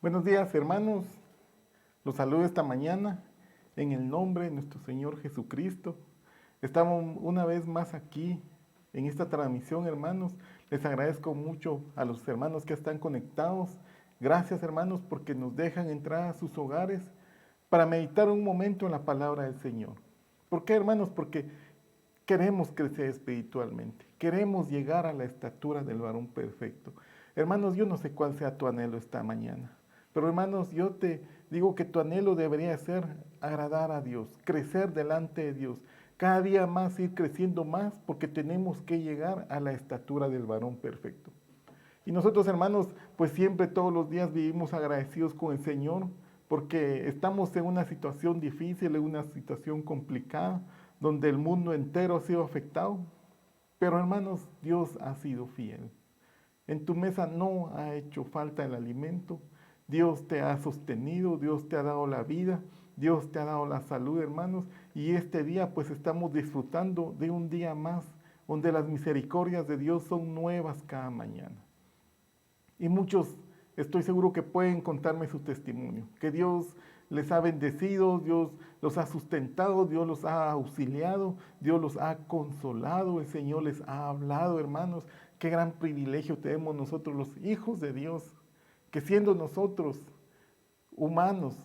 Buenos días, hermanos. Los saludo esta mañana en el nombre de nuestro Señor Jesucristo. Estamos una vez más aquí en esta transmisión, hermanos. Les agradezco mucho a los hermanos que están conectados. Gracias, hermanos, porque nos dejan entrar a sus hogares para meditar un momento en la palabra del Señor. ¿Por qué, hermanos? Porque queremos crecer espiritualmente. Queremos llegar a la estatura del varón perfecto. Hermanos, yo no sé cuál sea tu anhelo esta mañana. Pero hermanos, yo te digo que tu anhelo debería ser agradar a Dios, crecer delante de Dios, cada día más ir creciendo más porque tenemos que llegar a la estatura del varón perfecto. Y nosotros, hermanos, pues siempre todos los días vivimos agradecidos con el Señor porque estamos en una situación difícil, en una situación complicada, donde el mundo entero ha sido afectado. Pero hermanos, Dios ha sido fiel. En tu mesa no ha hecho falta el alimento. Dios te ha sostenido, Dios te ha dado la vida, Dios te ha dado la salud, hermanos. Y este día pues estamos disfrutando de un día más, donde las misericordias de Dios son nuevas cada mañana. Y muchos, estoy seguro que pueden contarme su testimonio, que Dios les ha bendecido, Dios los ha sustentado, Dios los ha auxiliado, Dios los ha consolado, el Señor les ha hablado, hermanos. Qué gran privilegio tenemos nosotros los hijos de Dios, que siendo nosotros humanos,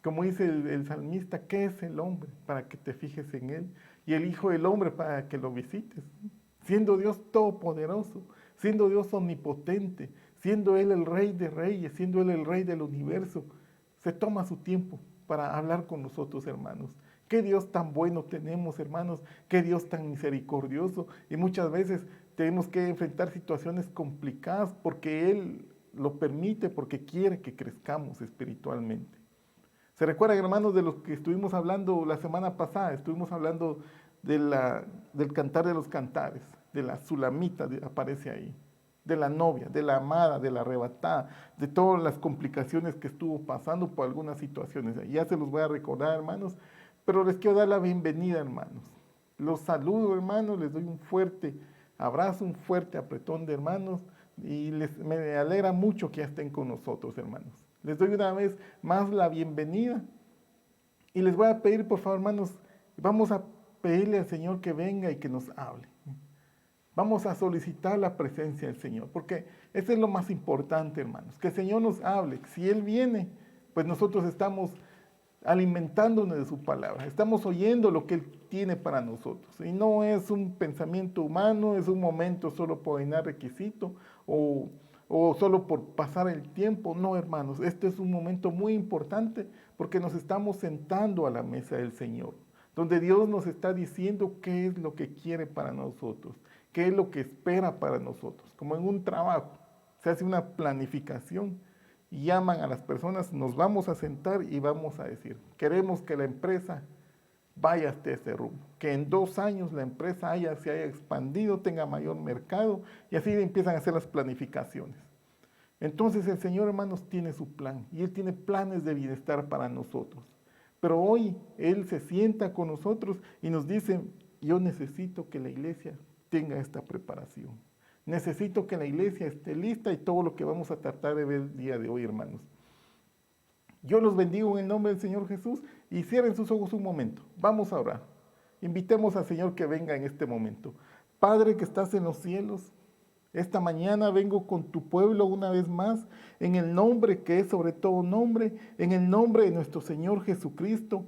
como dice el salmista, ¿qué es el hombre para que te fijes en él? Y el Hijo del Hombre para que lo visites. Siendo Dios todopoderoso, siendo Dios omnipotente, siendo Él el Rey de Reyes, siendo Él el Rey del universo, se toma su tiempo para hablar con nosotros, hermanos. Qué Dios tan bueno tenemos, hermanos, qué Dios tan misericordioso. Y muchas veces tenemos que enfrentar situaciones complicadas porque Él lo permite, porque quiere que crezcamos espiritualmente. ¿Se recuerdan, hermanos, de lo que estuvimos hablando la semana pasada? Estuvimos hablando del cantar de los cantares, de la sulamita, aparece ahí, de la novia, de la amada, de la arrebatada, de todas las complicaciones que estuvo pasando por algunas situaciones. Ya se los voy a recordar, hermanos, pero les quiero dar la bienvenida, hermanos. Los saludo, hermanos, les doy un fuerte abrazo, un fuerte apretón de hermanos y me alegra mucho que ya estén con nosotros, hermanos. Les doy una vez más la bienvenida y les voy a pedir, por favor, hermanos, vamos a pedirle al Señor que venga y que nos hable. Vamos a solicitar la presencia del Señor, porque eso es lo más importante, hermanos, que el Señor nos hable. Si Él viene, pues nosotros estamos alimentándonos de su palabra, estamos oyendo lo que Él tiene para nosotros. Y no es un pensamiento humano, es un momento solo por llenar requisito o solo por pasar el tiempo. No, hermanos, este es un momento muy importante porque nos estamos sentando a la mesa del Señor, donde Dios nos está diciendo qué es lo que quiere para nosotros, qué es lo que espera para nosotros. Como en un trabajo, se hace una planificación y llaman a las personas, nos vamos a sentar y vamos a decir, queremos que la empresa vaya hasta ese rumbo, que en 2 años la empresa se haya expandido, tenga mayor mercado y así empiezan a hacer las planificaciones. Entonces el Señor, hermanos, tiene su plan y Él tiene planes de bienestar para nosotros. Pero hoy Él se sienta con nosotros y nos dice, yo necesito que la iglesia tenga esta preparación. Necesito que la iglesia esté lista y todo lo que vamos a tratar de ver el día de hoy, hermanos. Yo los bendigo en el nombre del Señor Jesús y cierren sus ojos un momento. Vamos a orar. Invitemos al Señor que venga en este momento. Padre que estás en los cielos, esta mañana vengo con tu pueblo una vez más, en el nombre que es sobre todo nombre, en el nombre de nuestro Señor Jesucristo.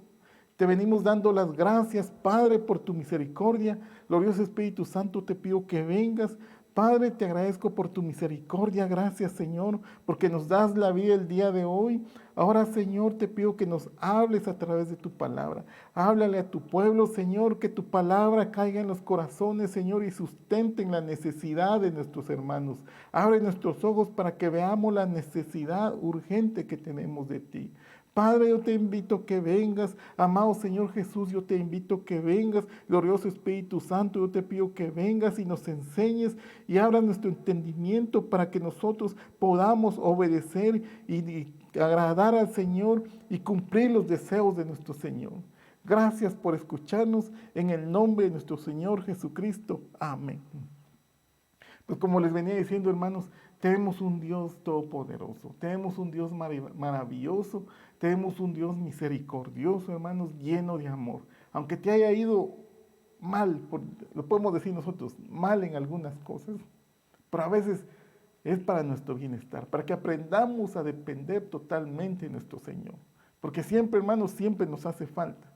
Te venimos dando las gracias, Padre, por tu misericordia. Glorioso Espíritu Santo, te pido que vengas. Padre, te agradezco por tu misericordia. Gracias, Señor, porque nos das la vida el día de hoy. Ahora, Señor, te pido que nos hables a través de tu palabra. Háblale a tu pueblo, Señor, que tu palabra caiga en los corazones, Señor, y sustenten la necesidad de nuestros hermanos. Abre nuestros ojos para que veamos la necesidad urgente que tenemos de ti. Padre, yo te invito a que vengas, amado Señor Jesús, yo te invito a que vengas, glorioso Espíritu Santo, yo te pido que vengas y nos enseñes y abras nuestro entendimiento para que nosotros podamos obedecer y agradar al Señor y cumplir los deseos de nuestro Señor. Gracias por escucharnos en el nombre de nuestro Señor Jesucristo. Amén. Pues como les venía diciendo, hermanos, tenemos un Dios todopoderoso, tenemos un Dios maravilloso, tenemos un Dios misericordioso, hermanos, lleno de amor. Aunque te haya ido mal, lo podemos decir nosotros, mal en algunas cosas, pero a veces es para nuestro bienestar, para que aprendamos a depender totalmente de nuestro Señor. Porque siempre, hermanos, siempre nos hace falta.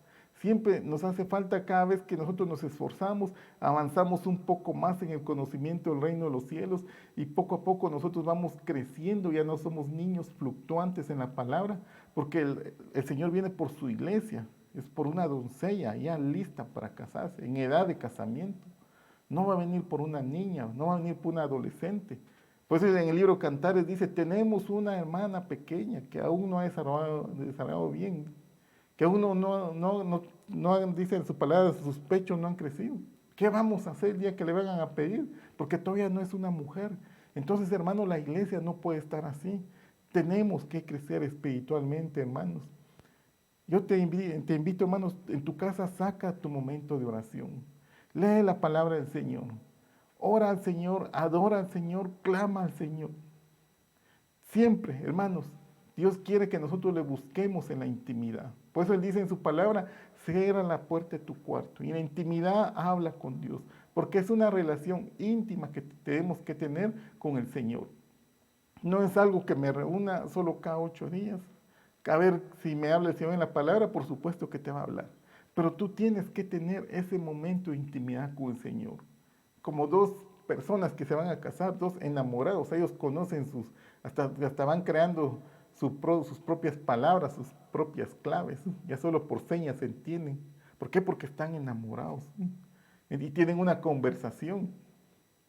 Siempre nos hace falta cada vez que nosotros nos esforzamos, avanzamos un poco más en el conocimiento del reino de los cielos y poco a poco nosotros vamos creciendo, ya no somos niños fluctuantes en la palabra, porque el Señor viene por su iglesia, es por una doncella ya lista para casarse, en edad de casamiento. No va a venir por una niña, no va a venir por una adolescente. Por eso en el libro Cantares dice, tenemos una hermana pequeña que aún no ha desarrollado bien, que aún no dice en su palabra, sus pechos no han crecido. ¿Qué vamos a hacer el día que le vengan a pedir? Porque todavía no es una mujer. Entonces, hermanos, la iglesia no puede estar así. Tenemos que crecer espiritualmente, hermanos. Yo te invito, hermanos, en tu casa saca tu momento de oración. Lee la palabra del Señor. Ora al Señor, adora al Señor, clama al Señor. Siempre, hermanos, Dios quiere que nosotros le busquemos en la intimidad. Por eso Él dice en su palabra, cierra la puerta de tu cuarto. Y en la intimidad habla con Dios. Porque es una relación íntima que tenemos que tener con el Señor. No es algo que me reúna solo cada 8 días. A ver, si me habla el Señor en la palabra, por supuesto que te va a hablar. Pero tú tienes que tener ese momento de intimidad con el Señor. Como dos personas que se van a casar, dos enamorados, ellos conocen hasta van creando sus propias palabras, sus propias claves, ya solo por señas se entienden. ¿Por qué? Porque están enamorados y tienen una conversación.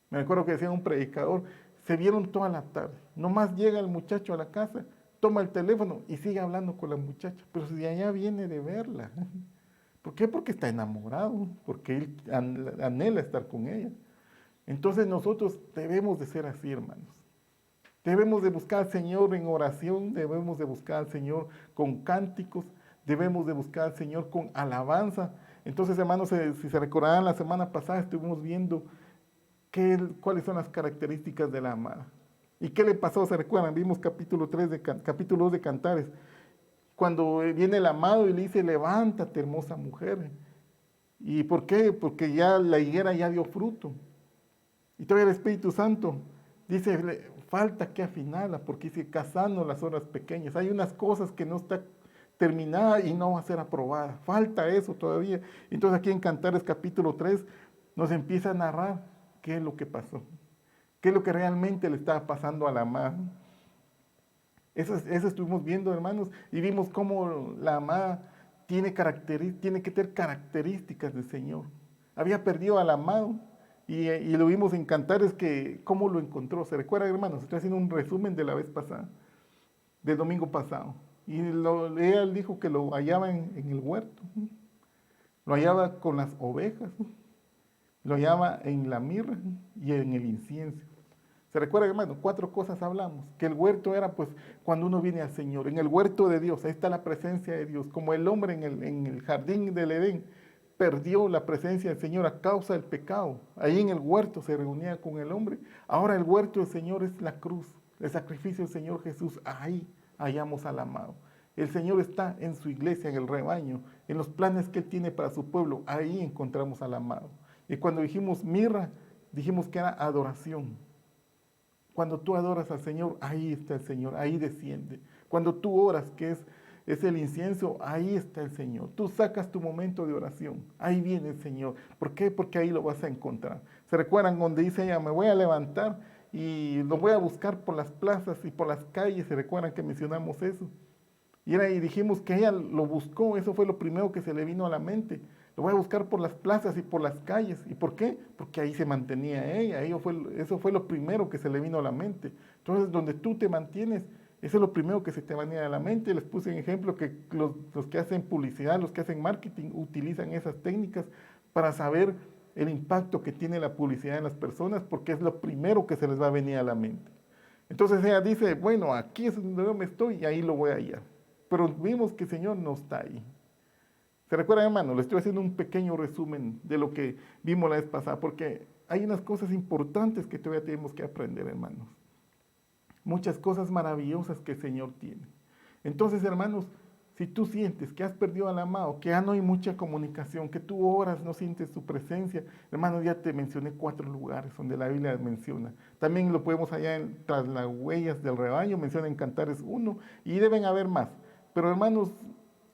Me acuerdo que decía un predicador, se vieron toda la tarde, nomás llega el muchacho a la casa, toma el teléfono y sigue hablando con la muchacha, pero si allá viene de verla. ¿Por qué? Porque está enamorado, porque él anhela estar con ella. Entonces nosotros debemos de ser así, hermanos. Debemos de buscar al Señor en oración, debemos de buscar al Señor con cánticos, debemos de buscar al Señor con alabanza. Entonces, hermanos, si se recordarán, la semana pasada estuvimos viendo cuáles son las características de la amada. ¿Y qué le pasó? ¿Se recuerdan? Vimos capítulo 2 de Cantares. Cuando viene el amado y le dice, levántate, hermosa mujer. ¿Y por qué? Porque ya la higuera ya dio fruto. Y todavía el Espíritu Santo dice, falta que afinarla, porque dice, cazando las horas pequeñas. Hay unas cosas que no está terminada y no va a ser aprobada. Falta eso todavía. Entonces aquí en Cantares capítulo 3 nos empieza a narrar qué es lo que pasó. Qué es lo que realmente le estaba pasando a la amada. Eso estuvimos viendo, hermanos, y vimos cómo la amada tiene que tener características del Señor. Había perdido al amado. Y lo vimos en Cantares que cómo lo encontró. ¿Se recuerda, hermanos? Estoy haciendo un resumen de la vez pasada, del domingo pasado. Y él dijo que lo hallaba en el huerto. Lo hallaba con las ovejas. Lo hallaba en la mirra y en el incienso. ¿Se recuerda, hermano? 4 cosas hablamos. Que el huerto era pues cuando uno viene al Señor. En el huerto de Dios, ahí está la presencia de Dios. Como el hombre en el jardín del Edén perdió la presencia del Señor a causa del pecado. Ahí en el huerto se reunía con el hombre. Ahora el huerto del Señor es la cruz, el sacrificio del Señor Jesús. Ahí hallamos al amado. El Señor está en su iglesia, en el rebaño, en los planes que Él tiene para su pueblo. Ahí encontramos al amado. Y cuando dijimos mirra, dijimos que era adoración. Cuando tú adoras al Señor, ahí está el Señor, ahí desciende. Cuando tú oras, que es el incienso, ahí está el Señor. Tú sacas tu momento de oración, ahí viene el Señor. ¿Por qué? Porque ahí lo vas a encontrar. ¿Se recuerdan donde dice ella, me voy a levantar y lo voy a buscar por las plazas y por las calles? ¿Se recuerdan que mencionamos eso? Y dijimos que ella lo buscó, eso fue lo primero que se le vino a la mente. Lo voy a buscar por las plazas y por las calles. ¿Y por qué? Porque ahí se mantenía ella. Eso fue lo primero que se le vino a la mente. Entonces, donde tú te mantienes, eso es lo primero que se te venía a la mente. Les puse un ejemplo que los que hacen publicidad, los que hacen marketing, utilizan esas técnicas para saber el impacto que tiene la publicidad en las personas, porque es lo primero que se les va a venir a la mente. Entonces ella dice, bueno, aquí es donde yo me estoy y ahí lo voy a hallar. Pero vimos que el Señor no está ahí. ¿Se recuerdan, hermano? Le estoy haciendo un pequeño resumen de lo que vimos la vez pasada, porque hay unas cosas importantes que todavía tenemos que aprender, hermanos. Muchas cosas maravillosas que el Señor tiene. Entonces, hermanos, si tú sientes que has perdido al amado, que ya no hay mucha comunicación, que tú oras, no sientes su presencia, hermanos, ya te mencioné 4 lugares donde la Biblia menciona. También lo podemos allá tras las huellas del rebaño, menciona en Cantares 1, y deben haber más. Pero, hermanos,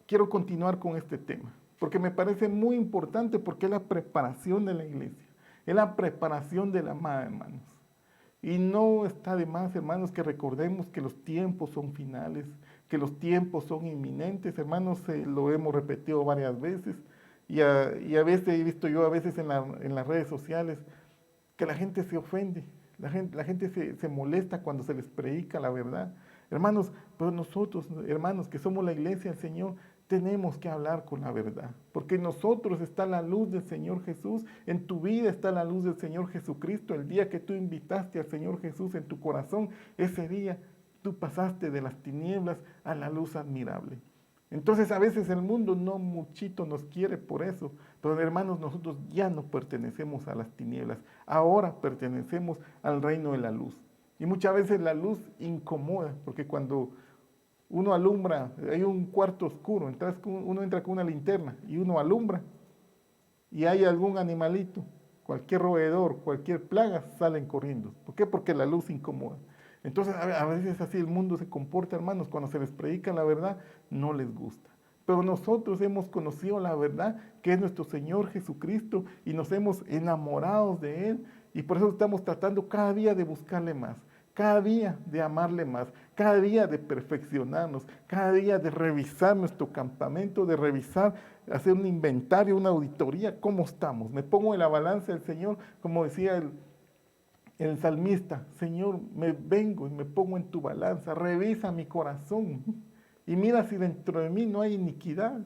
quiero continuar con este tema, porque me parece muy importante, porque es la preparación de la iglesia, es la preparación de la amada, hermanos. Y no está de más, hermanos, que recordemos que los tiempos son finales, que los tiempos son inminentes, hermanos, lo hemos repetido varias veces, y a veces he visto yo a veces en las redes sociales que la gente se ofende, la gente se molesta cuando se les predica la verdad. Hermanos, pero nosotros, hermanos, que somos la iglesia del Señor, tenemos que hablar con la verdad, porque en nosotros está la luz del Señor Jesús, en tu vida está la luz del Señor Jesucristo. El día que tú invitaste al Señor Jesús en tu corazón, ese día tú pasaste de las tinieblas a la luz admirable. Entonces a veces el mundo no muchito nos quiere por eso, pero hermanos, nosotros ya no pertenecemos a las tinieblas, ahora pertenecemos al reino de la luz. Y muchas veces la luz incomoda, porque cuando uno alumbra, hay un cuarto oscuro, uno entra con una linterna y uno alumbra y hay algún animalito, cualquier roedor, cualquier plaga, salen corriendo. ¿Por qué? Porque la luz incomoda. Entonces a veces así el mundo se comporta, hermanos, cuando se les predica la verdad, no les gusta. Pero nosotros hemos conocido la verdad, que es nuestro Señor Jesucristo, y nos hemos enamorado de Él, y por eso estamos tratando cada día de buscarle más, cada día de amarle más, cada día de perfeccionarnos, cada día de revisar nuestro campamento, de revisar, hacer un inventario, una auditoría, cómo estamos. Me pongo en la balanza del Señor, como decía el salmista: Señor, me vengo y me pongo en tu balanza, revisa mi corazón y mira si dentro de mí no hay iniquidad,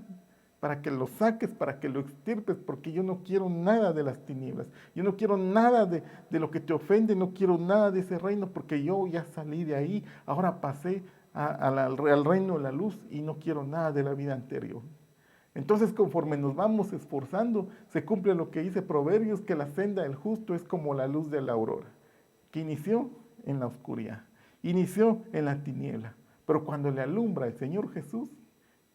para que lo saques, para que lo extirpes, porque yo no quiero nada de las tinieblas, yo no quiero nada de lo que te ofende, no quiero nada de ese reino, porque yo ya salí de ahí, ahora pasé al reino de la luz y no quiero nada de la vida anterior. Entonces, conforme nos vamos esforzando, se cumple lo que dice Proverbios, que la senda del justo es como la luz de la aurora, que inició en la oscuridad, inició en la tiniebla, pero cuando le alumbra el Señor Jesús,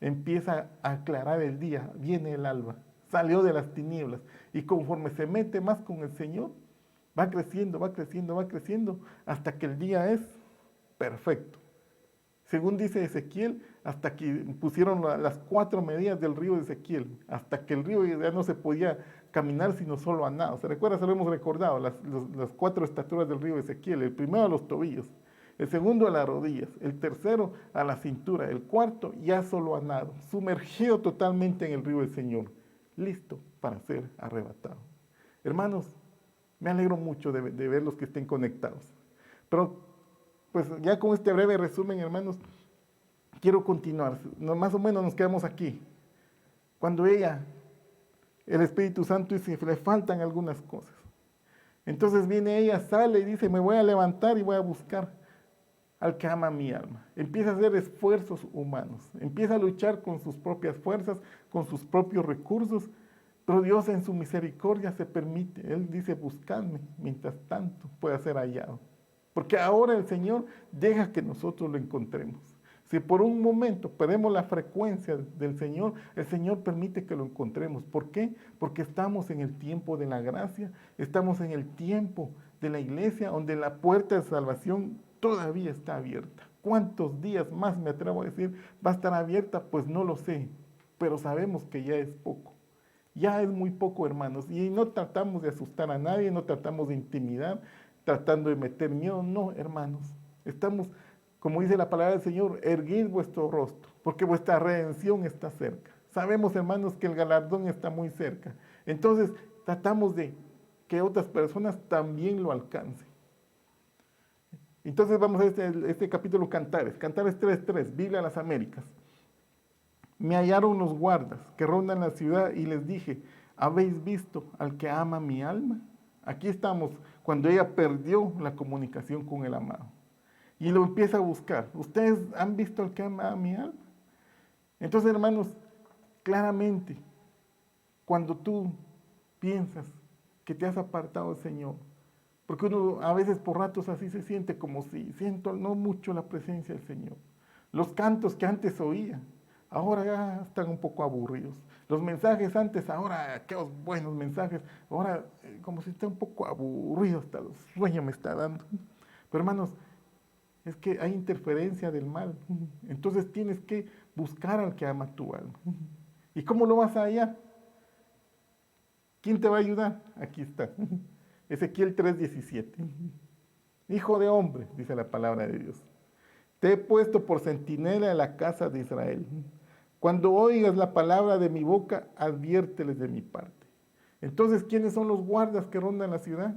empieza a aclarar el día, viene el alba, salió de las tinieblas, y conforme se mete más con el Señor, va creciendo, va creciendo, va creciendo, hasta que el día es perfecto. Según dice Ezequiel, hasta que pusieron las 4 medidas del río de Ezequiel, hasta que el río ya no se podía caminar sino solo a nado. ¿Se recuerda? Se lo hemos recordado, las 4 estaturas del río de Ezequiel: el primero a los tobillos, el segundo a las rodillas, el tercero a la cintura, el cuarto ya solo a nado, sumergido totalmente en el río del Señor, listo para ser arrebatado. Hermanos, me alegro mucho de ver los que estén conectados. Pero pues ya con este breve resumen, hermanos, quiero continuar. Más o menos nos quedamos aquí. Cuando el Espíritu Santo dice que le faltan algunas cosas. Entonces viene ella, sale y dice: me voy a levantar y voy a buscar al que ama mi alma. Empieza a hacer esfuerzos humanos. Empieza a luchar con sus propias fuerzas, con sus propios recursos. Pero Dios en su misericordia se permite. Él dice: buscadme, mientras tanto pueda ser hallado. Porque ahora el Señor deja que nosotros lo encontremos. Si por un momento perdemos la frecuencia del Señor, el Señor permite que lo encontremos. ¿Por qué? Porque estamos en el tiempo de la gracia, estamos en el tiempo de la iglesia, donde la puerta de salvación todavía está abierta. ¿Cuántos días más, me atrevo a decir, va a estar abierta? Pues no lo sé, pero sabemos que ya es poco. Ya es muy poco, hermanos, y no tratamos de asustar a nadie, no tratamos de intimidar, tratando de meter miedo. No, hermanos, estamos, como dice la palabra del Señor: erguid vuestro rostro, porque vuestra redención está cerca. Sabemos, hermanos, que el galardón está muy cerca. Entonces, tratamos de que otras personas también lo alcancen. Entonces vamos a este capítulo Cantares 3:3, Biblia de las Américas. Me hallaron los guardas que rondan la ciudad y les dije: ¿habéis visto al que ama mi alma? Aquí estamos, cuando ella perdió la comunicación con el amado. Y lo empieza a buscar. ¿Ustedes han visto al que ama a mi alma? Entonces, hermanos, claramente, cuando tú piensas que te has apartado del Señor. Porque uno a veces por ratos así se siente, como si siento no mucho la presencia del Señor. Los cantos que antes oía, ahora ya están un poco aburridos. Los mensajes antes, ahora, aquellos buenos mensajes, ahora como si está un poco aburrido, hasta los sueños me está dando. Pero hermanos, es que hay interferencia del mal. Entonces tienes que buscar al que ama tu alma. ¿Y cómo lo vas a hallar? ¿Quién te va a ayudar? Aquí está. Ezequiel 3:17. Hijo de hombre, dice la palabra de Dios. Te he puesto por centinela en la casa de Israel. Cuando oigas la palabra de mi boca, adviérteles de mi parte. Entonces, ¿quiénes son los guardas que rondan la ciudad?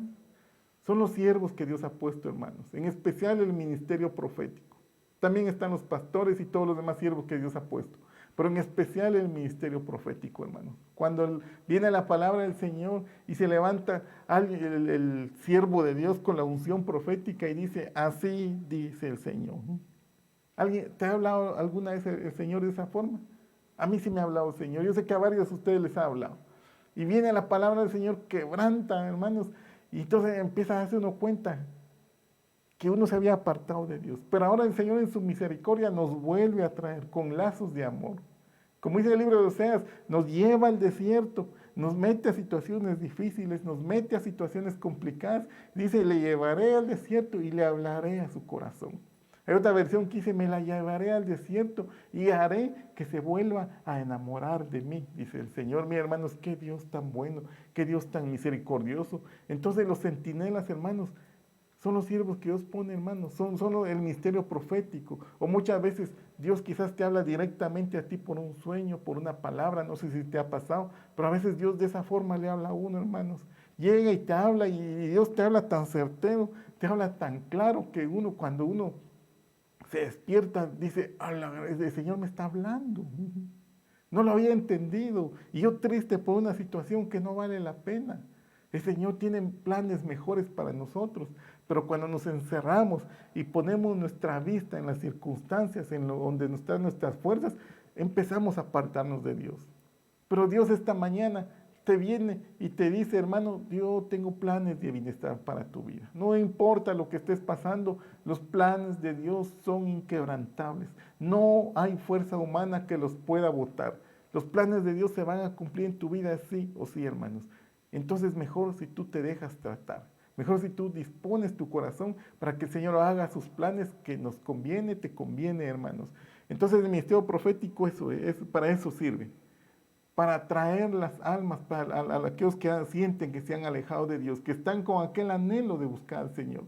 Son los siervos que Dios ha puesto, hermanos, en especial el ministerio profético. También están los pastores y todos los demás siervos que Dios ha puesto, pero en especial el ministerio profético, hermanos. Cuando viene la palabra del Señor y se levanta el siervo de Dios con la unción profética y dice, así dice el Señor. ¿Alguien te ha hablado alguna vez el Señor de esa forma? A mí sí me ha hablado el Señor. Yo sé que a varios de ustedes les ha hablado. Y viene la palabra del Señor, quebranta, hermanos, y entonces empieza a darse uno cuenta que uno se había apartado de Dios. Pero ahora el Señor en su misericordia nos vuelve a traer con lazos de amor. Como dice el libro de Oseas, nos lleva al desierto, nos mete a situaciones difíciles, nos mete a situaciones complicadas. Dice, le llevaré al desierto y le hablaré a su corazón. Hay otra versión que dice, me la llevaré al desierto y haré que se vuelva a enamorar de mí. Dice el Señor, mis hermanos, qué Dios tan bueno, qué Dios tan misericordioso. Entonces los centinelas, hermanos, son los siervos que Dios pone, hermanos, son el misterio profético. O muchas veces Dios quizás te habla directamente a ti por un sueño, por una palabra, no sé si te ha pasado, pero a veces Dios de esa forma le habla a uno, hermanos. Llega y te habla y Dios te habla tan certero, te habla tan claro que uno, cuando uno se despierta, dice, el Señor me está hablando. No lo había entendido. Y yo triste por una situación que no vale la pena. El Señor tiene planes mejores para nosotros. Pero cuando nos encerramos y ponemos nuestra vista en las circunstancias, donde están nuestras fuerzas, empezamos a apartarnos de Dios. Pero Dios esta mañana te viene y te dice, hermano, yo tengo planes de bienestar para tu vida. No importa lo que estés pasando, los planes de Dios son inquebrantables. No hay fuerza humana que los pueda botar. Los planes de Dios se van a cumplir en tu vida sí o sí, hermanos. Entonces mejor si tú te dejas tratar. Mejor si tú dispones tu corazón para que el Señor haga sus planes que nos conviene, te conviene, hermanos. Entonces el ministerio profético para eso sirve. Para traer las almas a aquellos que sienten que se han alejado de Dios, que están con aquel anhelo de buscar al Señor.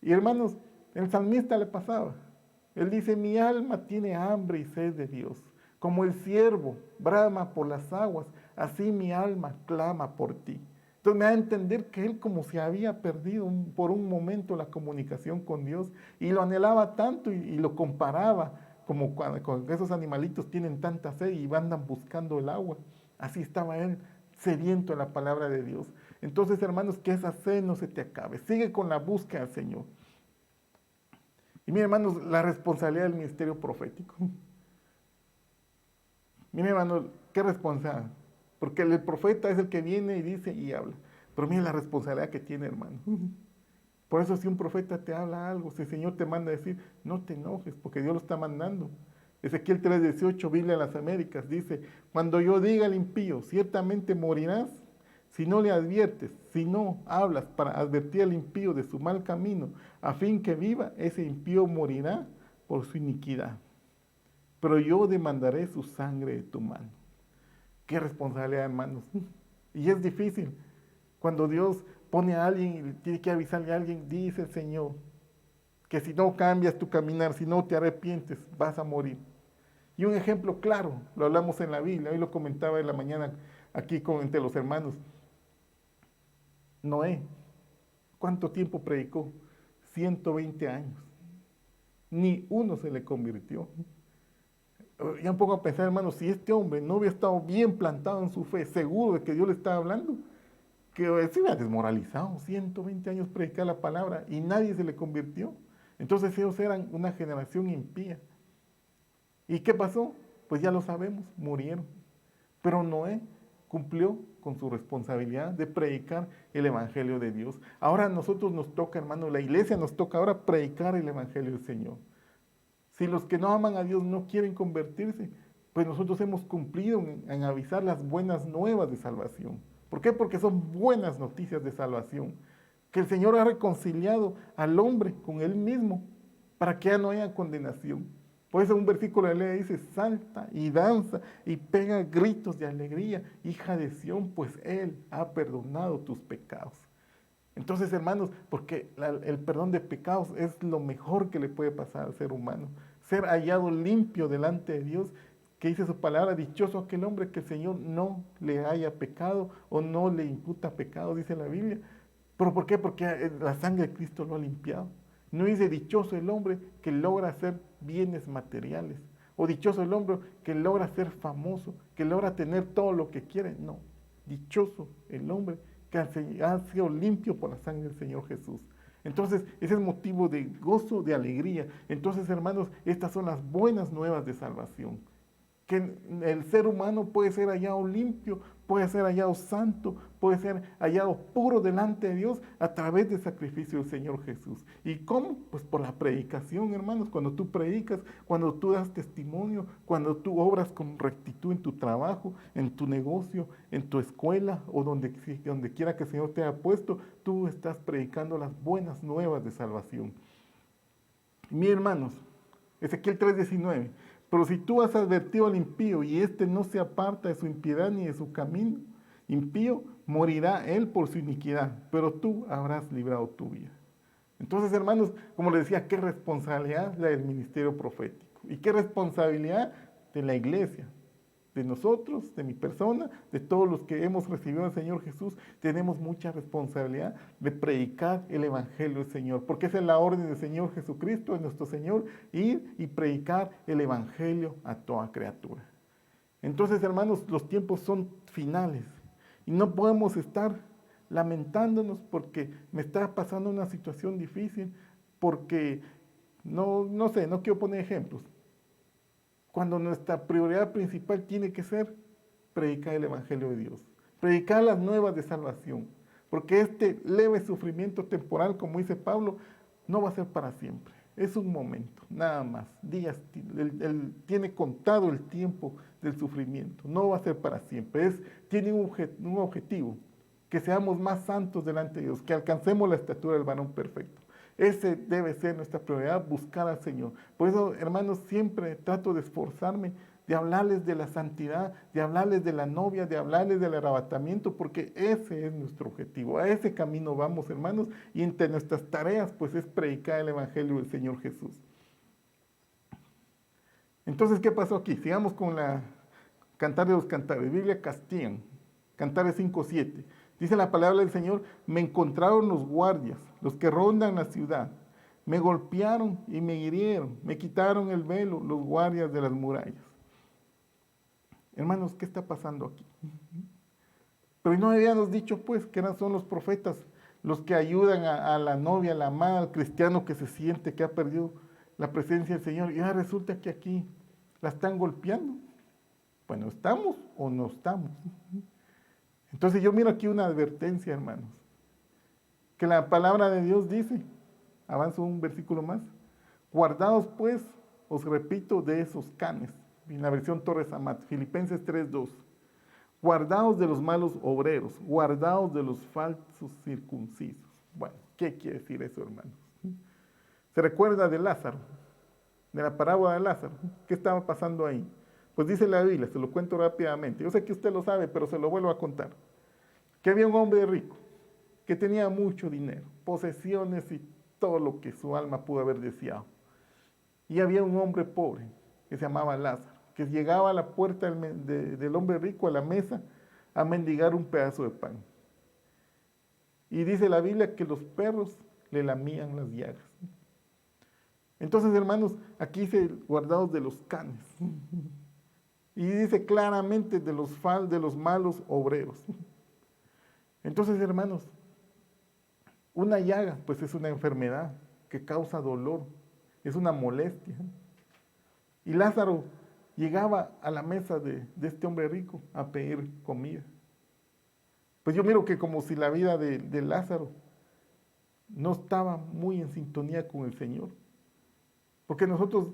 Y hermanos, el salmista le pasaba. Él dice, mi alma tiene hambre y sed de Dios. Como el ciervo brama por las aguas, así mi alma clama por ti. Entonces me da a entender que él como se había perdido por un momento la comunicación con Dios y lo anhelaba tanto y lo comparaba como cuando esos animalitos tienen tanta sed y andan buscando el agua. Así estaba él, sediento en la palabra de Dios. Entonces, hermanos, que esa sed no se te acabe. Sigue con la búsqueda del Señor. Y miren, hermanos, la responsabilidad del ministerio profético. Miren, hermanos, qué responsabilidad. Porque el profeta es el que viene y dice y habla. Pero miren la responsabilidad que tiene, hermano. Por eso si un profeta te habla algo, si el Señor te manda a decir, no te enojes, porque Dios lo está mandando. Ezequiel 3:18, Biblia de las Américas, dice, cuando yo diga al impío, ciertamente morirás, si no le adviertes, si no hablas para advertir al impío de su mal camino, a fin que viva, ese impío morirá por su iniquidad. Pero yo demandaré su sangre de tu mano. Qué responsabilidad, hermanos. Y es difícil. Cuando Dios pone a alguien y tiene que avisarle a alguien, dice el Señor, que si no cambias tu caminar, si no te arrepientes, vas a morir. Y un ejemplo claro, lo hablamos en la Biblia, hoy lo comentaba en la mañana aquí entre los hermanos. Noé, ¿cuánto tiempo predicó? 120 años. Ni uno se le convirtió. Ya un poco a pensar, hermanos, si este hombre no hubiera estado bien plantado en su fe, seguro de que Dios le estaba hablando, que se hubiera desmoralizado, 120 años predicar la palabra y nadie se le convirtió. Entonces ellos eran una generación impía. ¿Y qué pasó? Pues ya lo sabemos, murieron. Pero Noé, cumplió con su responsabilidad de predicar el Evangelio de Dios. Ahora a nosotros nos toca, hermano, la iglesia nos toca ahora predicar el Evangelio del Señor. Si los que no aman a Dios no quieren convertirse, pues nosotros hemos cumplido en avisar las buenas nuevas de salvación. ¿Por qué? Porque son buenas noticias de salvación. Que el Señor ha reconciliado al hombre con Él mismo para que ya no haya condenación. Por eso un versículo de la ley dice, salta y danza y pega gritos de alegría, hija de Sión, pues Él ha perdonado tus pecados. Entonces, hermanos, porque el perdón de pecados es lo mejor que le puede pasar al ser humano. Ser hallado limpio delante de Dios, que dice su palabra, dichoso aquel hombre que el Señor no le haya pecado o no le imputa pecado, dice la Biblia. ¿Pero por qué? Porque la sangre de Cristo lo ha limpiado. No dice dichoso el hombre que logra hacer bienes materiales, o dichoso el hombre que logra ser famoso, que logra tener todo lo que quiere. No, dichoso el hombre que ha sido limpio por la sangre del Señor Jesús. Entonces, ese es motivo de gozo, de alegría. Entonces, hermanos, estas son las buenas nuevas de salvación. Que el ser humano puede ser hallado limpio, puede ser hallado santo, puede ser hallado puro delante de Dios a través del sacrificio del Señor Jesús. ¿Y cómo? Pues por la predicación, hermanos. Cuando tú predicas, cuando tú das testimonio, cuando tú obras con rectitud en tu trabajo, en tu negocio, en tu escuela o donde quiera que el Señor te haya puesto, tú estás predicando las buenas nuevas de salvación. Mis hermanos, Ezequiel 3:19. Pero si tú has advertido al impío y éste no se aparta de su impiedad ni de su camino impío, morirá él por su iniquidad, pero tú habrás librado tu vida. Entonces, hermanos, como les decía, qué responsabilidad la del ministerio profético y qué responsabilidad de la iglesia, de nosotros, de mi persona, de todos los que hemos recibido al Señor Jesús. Tenemos mucha responsabilidad de predicar el Evangelio del Señor, porque esa es la orden del Señor Jesucristo, de nuestro Señor, ir y predicar el Evangelio a toda criatura. Entonces, hermanos, los tiempos son finales y no podemos estar lamentándonos porque me está pasando una situación difícil, porque no sé, no quiero poner ejemplos, cuando nuestra prioridad principal tiene que ser predicar el Evangelio de Dios, predicar las nuevas de salvación, porque este leve sufrimiento temporal, como dice Pablo, no va a ser para siempre, es un momento, nada más, días, él tiene contado el tiempo del sufrimiento, no va a ser para siempre, tiene un objetivo, que seamos más santos delante de Dios, que alcancemos la estatura del varón perfecto. Ese debe ser nuestra prioridad, buscar al Señor. Por eso, hermanos, siempre trato de esforzarme, de hablarles de la santidad, de hablarles de la novia, de hablarles del arrebatamiento, porque ese es nuestro objetivo. A ese camino vamos, hermanos, y entre nuestras tareas, pues es predicar el Evangelio del Señor Jesús. Entonces, ¿qué pasó aquí? Sigamos con la Cantar de los Cantares. Biblia Castigan, Cantares 5:7. Dice la palabra del Señor, me encontraron los guardias, los que rondan la ciudad. Me golpearon y me hirieron, me quitaron el velo, los guardias de las murallas. Hermanos, ¿qué está pasando aquí? Pero no habíamos dicho pues que son los profetas los que ayudan a la novia, a la amada, al cristiano que se siente que ha perdido la presencia del Señor. Y ahora resulta que aquí la están golpeando. Bueno, ¿estamos o no estamos? Entonces yo miro aquí una advertencia, hermanos, que la palabra de Dios dice, avanzo un versículo más, guardaos pues, os repito, de esos canes, en la versión Torres Amat, Filipenses 3:2, guardaos de los malos obreros, guardaos de los falsos circuncisos. Bueno, ¿qué quiere decir eso, hermanos? ¿Se recuerda de Lázaro, de la parábola de Lázaro? ¿Qué estaba pasando ahí? Pues dice la Biblia, se lo cuento rápidamente. Yo sé que usted lo sabe, pero se lo vuelvo a contar. Que había un hombre rico, que tenía mucho dinero, posesiones y todo lo que su alma pudo haber deseado. Y había un hombre pobre, que se llamaba Lázaro, que llegaba a la puerta del hombre rico, a la mesa, a mendigar un pedazo de pan. Y dice la Biblia que los perros le lamían las llagas. Entonces, hermanos, aquí dice guardados de los canes. Y dice claramente de los malos obreros. Entonces, hermanos, una llaga, pues es una enfermedad que causa dolor, es una molestia. Y Lázaro llegaba a la mesa de este hombre rico a pedir comida. Pues yo miro que como si la vida de Lázaro no estaba muy en sintonía con el Señor. Porque nosotros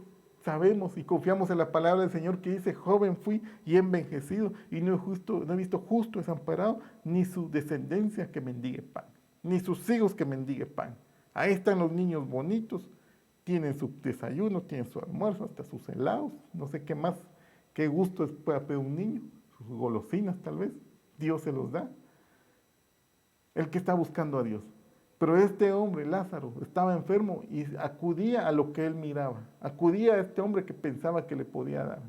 sabemos y confiamos en la palabra del Señor que dice, joven fui y he envejecido y no he visto justo desamparado, ni su descendencia que mendigue pan, ni sus hijos que mendigue pan. Ahí están los niños bonitos, tienen su desayuno, tienen su almuerzo, hasta sus helados, no sé qué más, qué gusto es para pedir un niño, sus golosinas tal vez, Dios se los da. El que está buscando a Dios. Pero este hombre, Lázaro, estaba enfermo y acudía a lo que él miraba. Acudía a este hombre que pensaba que le podía dar.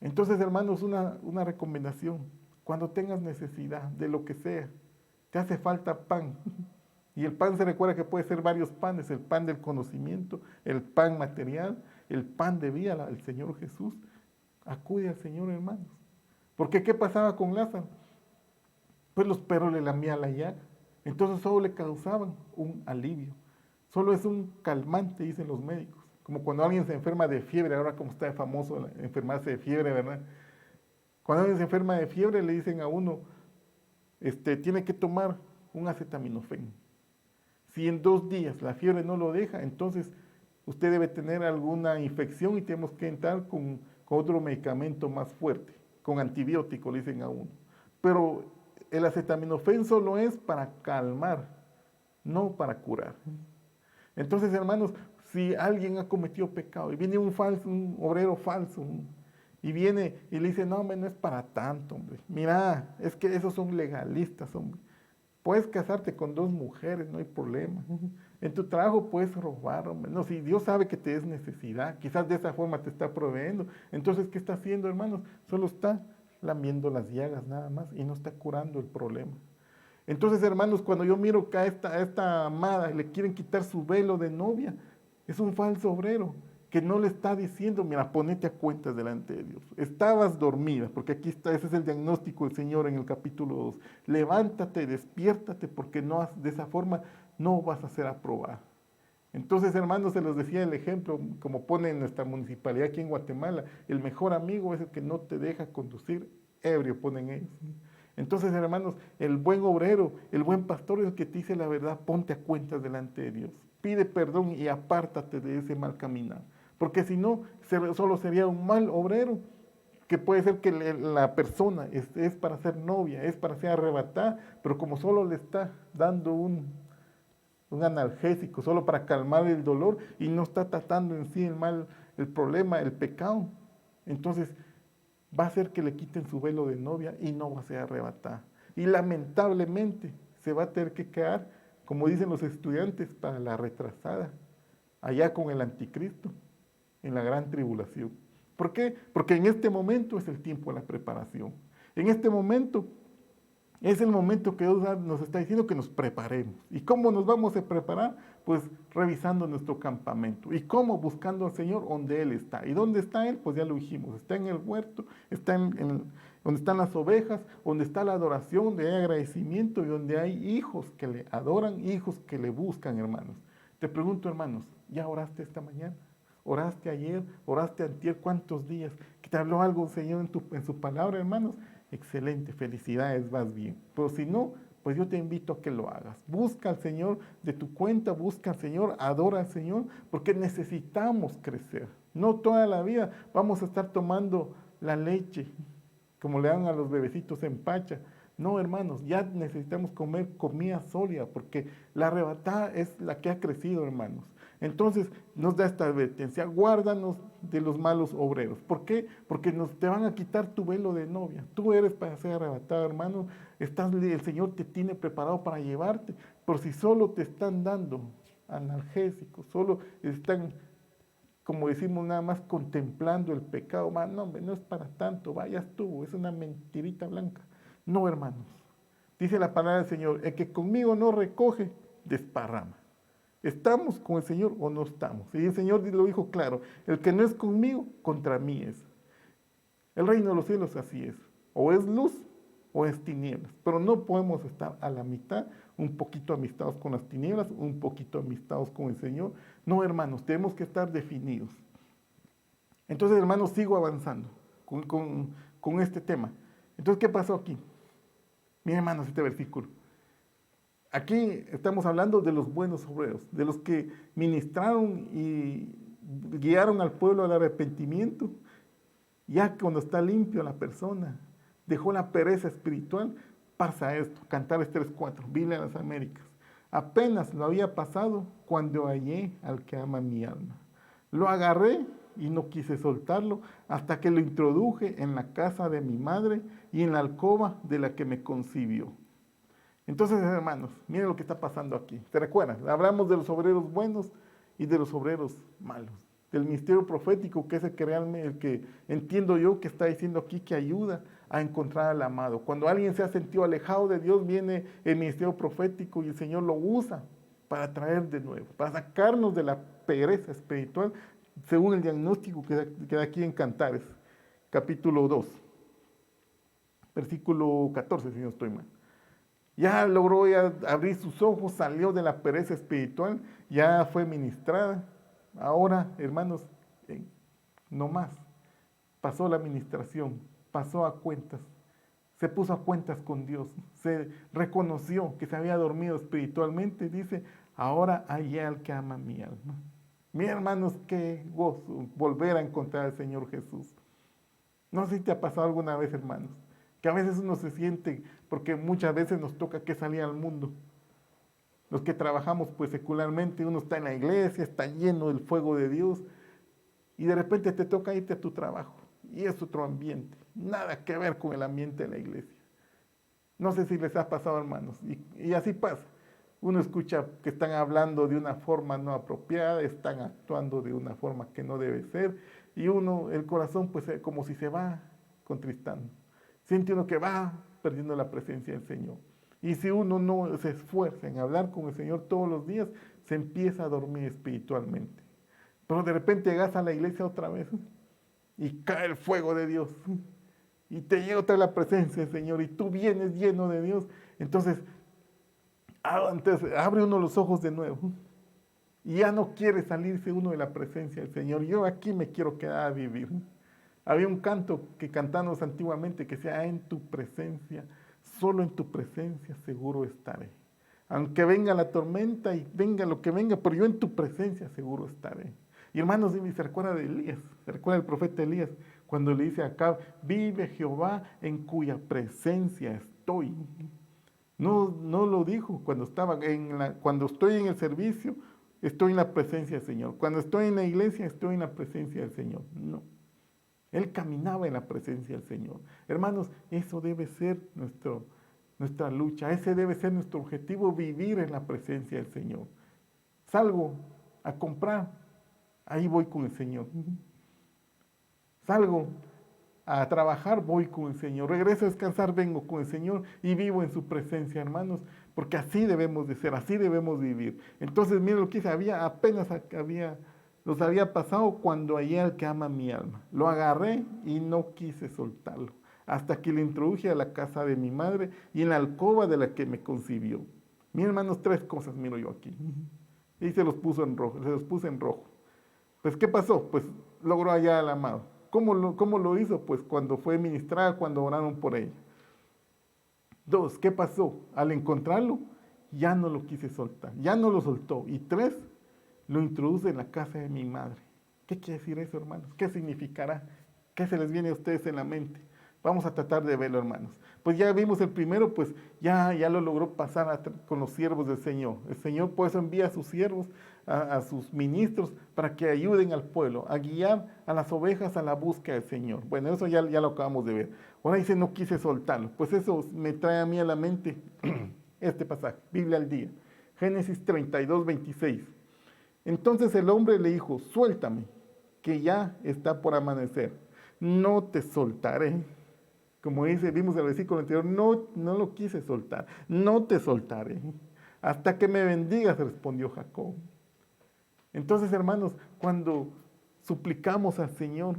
Entonces, hermanos, una recomendación. Cuando tengas necesidad de lo que sea, te hace falta pan. Y el pan se recuerda que puede ser varios panes. El pan del conocimiento, el pan material, el pan de vida, el Señor Jesús. Acude al Señor, hermanos. Porque ¿qué pasaba con Lázaro? Pues los perros le lamían la llaga. Entonces solo le causaban un alivio. Solo es un calmante, dicen los médicos. Como cuando alguien se enferma de fiebre, ahora como está famoso enfermarse de fiebre, ¿verdad? Cuando alguien se enferma de fiebre le dicen a uno, tiene que tomar un acetaminofén. Si en 2 días la fiebre no lo deja, entonces usted debe tener alguna infección y tenemos que entrar con otro medicamento más fuerte, con antibiótico, le dicen a uno. Pero el acetaminofén solo es para calmar, no para curar. Entonces, hermanos, si alguien ha cometido pecado y viene un obrero falso, y viene y le dice, no, hombre, no es para tanto, hombre. Mira, es que esos son legalistas, hombre. Puedes casarte con 2 mujeres, no hay problema. En tu trabajo puedes robar, hombre. No, si Dios sabe que te es necesidad, quizás de esa forma te está proveyendo. Entonces, ¿qué está haciendo, hermanos? Solo está lamiendo las llagas nada más y no está curando el problema. Entonces, hermanos, cuando yo miro que a esta amada le quieren quitar su velo de novia, es un falso obrero que no le está diciendo, mira, ponete a cuentas delante de Dios. Estabas dormida, porque aquí está, ese es el diagnóstico del Señor en el capítulo 2. Levántate, despiértate, porque de esa forma no vas a ser aprobada. Entonces, hermanos, se los decía el ejemplo, como pone en nuestra municipalidad aquí en Guatemala, el mejor amigo es el que no te deja conducir ebrio, ponen ellos. Entonces, hermanos, el buen obrero, el buen pastor es el que te dice la verdad, ponte a cuentas delante de Dios. Pide perdón y apártate de ese mal caminar. Porque si no, solo sería un mal obrero, que puede ser que la persona es para ser novia, es para ser arrebatada, pero como solo le está dando un analgésico, solo para calmar el dolor y no está tratando en sí el problema, el pecado, entonces va a hacer que le quiten su velo de novia y no va a ser arrebatada. Y lamentablemente se va a tener que quedar, como dicen los estudiantes, para la retrasada, allá con el anticristo, en la gran tribulación. ¿Por qué? Porque en este momento es el tiempo de la preparación. En este momento es el momento que Dios nos está diciendo que nos preparemos. ¿Y cómo nos vamos a preparar? Pues revisando nuestro campamento. ¿Y cómo? Buscando al Señor donde Él está. ¿Y dónde está Él? Pues ya lo dijimos. Está en el huerto, está donde están las ovejas, donde está la adoración, donde hay agradecimiento y donde hay hijos que le adoran, hijos que le buscan, hermanos. Te pregunto, hermanos, ¿ya oraste esta mañana? ¿Oraste ayer? ¿Oraste antier? ¿Cuántos días? ¿Que te habló algo el Señor en su palabra, hermanos? Excelente, felicidades, vas bien. Pero si no, pues yo te invito a que lo hagas. Busca al Señor de tu cuenta, busca al Señor, adora al Señor, porque necesitamos crecer. No toda la vida vamos a estar tomando la leche, como le dan a los bebecitos en pacha. No, hermanos, ya necesitamos comer comida sólida, porque la arrebatada es la que ha crecido, hermanos. Entonces nos da esta advertencia, guárdanos de los malos obreros. ¿Por qué? Porque te van a quitar tu velo de novia. Tú eres para ser arrebatado, hermano. El Señor te tiene preparado para llevarte. Por si solo te están dando analgésicos, solo están, como decimos, nada más contemplando el pecado. No, hombre, no es para tanto, vayas tú, es una mentirita blanca. No, hermanos. Dice la palabra del Señor, el que conmigo no recoge, desparrama. ¿Estamos con el Señor o no estamos? Y el Señor lo dijo claro, el que no es conmigo, contra mí es. El reino de los cielos así es, o es luz o es tinieblas, pero no podemos estar a la mitad, un poquito amistados con las tinieblas, un poquito amistados con el Señor. No, hermanos, tenemos que estar definidos. Entonces, hermanos, sigo avanzando con este tema. Entonces, ¿qué pasó aquí? Miren, hermanos, este versículo. Aquí estamos hablando de los buenos obreros, de los que ministraron y guiaron al pueblo al arrepentimiento. Ya cuando está limpio la persona, dejó la pereza espiritual, pasa esto, Cantares 3:4, Biblia de las Américas. Apenas lo había pasado cuando hallé al que ama mi alma. Lo agarré y no quise soltarlo hasta que lo introduje en la casa de mi madre y en la alcoba de la que me concibió. Entonces, hermanos, miren lo que está pasando aquí. ¿Se recuerdan? Hablamos de los obreros buenos y de los obreros malos. Del ministerio profético, que es el que realmente, el que entiendo yo que está diciendo aquí que ayuda a encontrar al amado. Cuando alguien se ha sentido alejado de Dios, viene el ministerio profético y el Señor lo usa para traer de nuevo, para sacarnos de la pereza espiritual, según el diagnóstico que da aquí en Cantares, capítulo 2, versículo 14, si no estoy mal. Ya logró abrir sus ojos, salió de la pereza espiritual, ya fue ministrada. Ahora, hermanos, no más. Pasó la administración, pasó a cuentas, se puso a cuentas con Dios, se reconoció que se había dormido espiritualmente. Dice, ahora hay al que ama mi alma. Mis hermanos, qué gozo volver a encontrar al Señor Jesús. No sé si te ha pasado alguna vez, hermanos, que a veces uno se siente, porque muchas veces nos toca que salir al mundo. Los que trabajamos pues secularmente, uno está en la iglesia, está lleno del fuego de Dios, y de repente te toca irte a tu trabajo, y es otro ambiente, nada que ver con el ambiente de la iglesia. No sé si les ha pasado, hermanos, y así pasa. Uno escucha que están hablando de una forma no apropiada, están actuando de una forma que no debe ser, y uno, el corazón pues como si se va contristando. Siente uno que va perdiendo la presencia del Señor. Y si uno no se esfuerza en hablar con el Señor todos los días, se empieza a dormir espiritualmente. Pero de repente llegas a la iglesia otra vez y cae el fuego de Dios. Y te llega otra vez la presencia del Señor y tú vienes lleno de Dios. Entonces abre uno los ojos de nuevo. Y ya no quiere salirse uno de la presencia del Señor. Yo aquí me quiero quedar a vivir. Había un canto que cantamos antiguamente que decía, en tu presencia, solo en tu presencia seguro estaré. Aunque venga la tormenta y venga lo que venga, pero yo en tu presencia seguro estaré. Y hermanos, se recuerda de Elías, se recuerda del profeta Elías, cuando le dice a Acab, vive Jehová en cuya presencia estoy. No lo dijo cuando cuando estoy en el servicio, estoy en la presencia del Señor. Cuando estoy en la iglesia, estoy en la presencia del Señor. No. Él caminaba en la presencia del Señor. Hermanos, eso debe ser nuestra lucha, ese debe ser nuestro objetivo, vivir en la presencia del Señor. Salgo a comprar, ahí voy con el Señor. Salgo a trabajar, voy con el Señor. Regreso a descansar, vengo con el Señor y vivo en su presencia, hermanos, porque así debemos de ser, así debemos vivir. Entonces, miren lo que dice, los había pasado cuando hallé al que ama mi alma. Lo agarré y no quise soltarlo, hasta que lo introduje a la casa de mi madre y en la alcoba de la que me concibió. Miren, hermanos, 3 cosas miro yo aquí. Y se los puse en rojo. Pues, ¿qué pasó? Pues logró hallar al amado. ¿Cómo lo hizo? Pues cuando fue ministrada, cuando oraron por ella. 2, ¿qué pasó? Al encontrarlo, ya no lo quise soltar, ya no lo soltó. Y 3, lo introduce en la casa de mi madre. ¿Qué quiere decir eso, hermanos? ¿Qué significará? ¿Qué se les viene a ustedes en la mente? Vamos a tratar de verlo, hermanos. Pues ya vimos el primero, pues ya lo logró pasar con los siervos del Señor. El Señor por eso envía a sus siervos, a sus ministros, para que ayuden al pueblo, a guiar a las ovejas a la búsqueda del Señor. Bueno, eso ya lo acabamos de ver. Ahora dice, no quise soltarlo. Pues eso me trae a mí a la mente este pasaje, Biblia al día. Génesis 32, 26. Entonces el hombre le dijo, suéltame, que ya está por amanecer. No te soltaré. Como vimos el versículo anterior, no lo quise soltar, no te soltaré. Hasta que me bendigas, respondió Jacob. Entonces, hermanos, cuando suplicamos al Señor,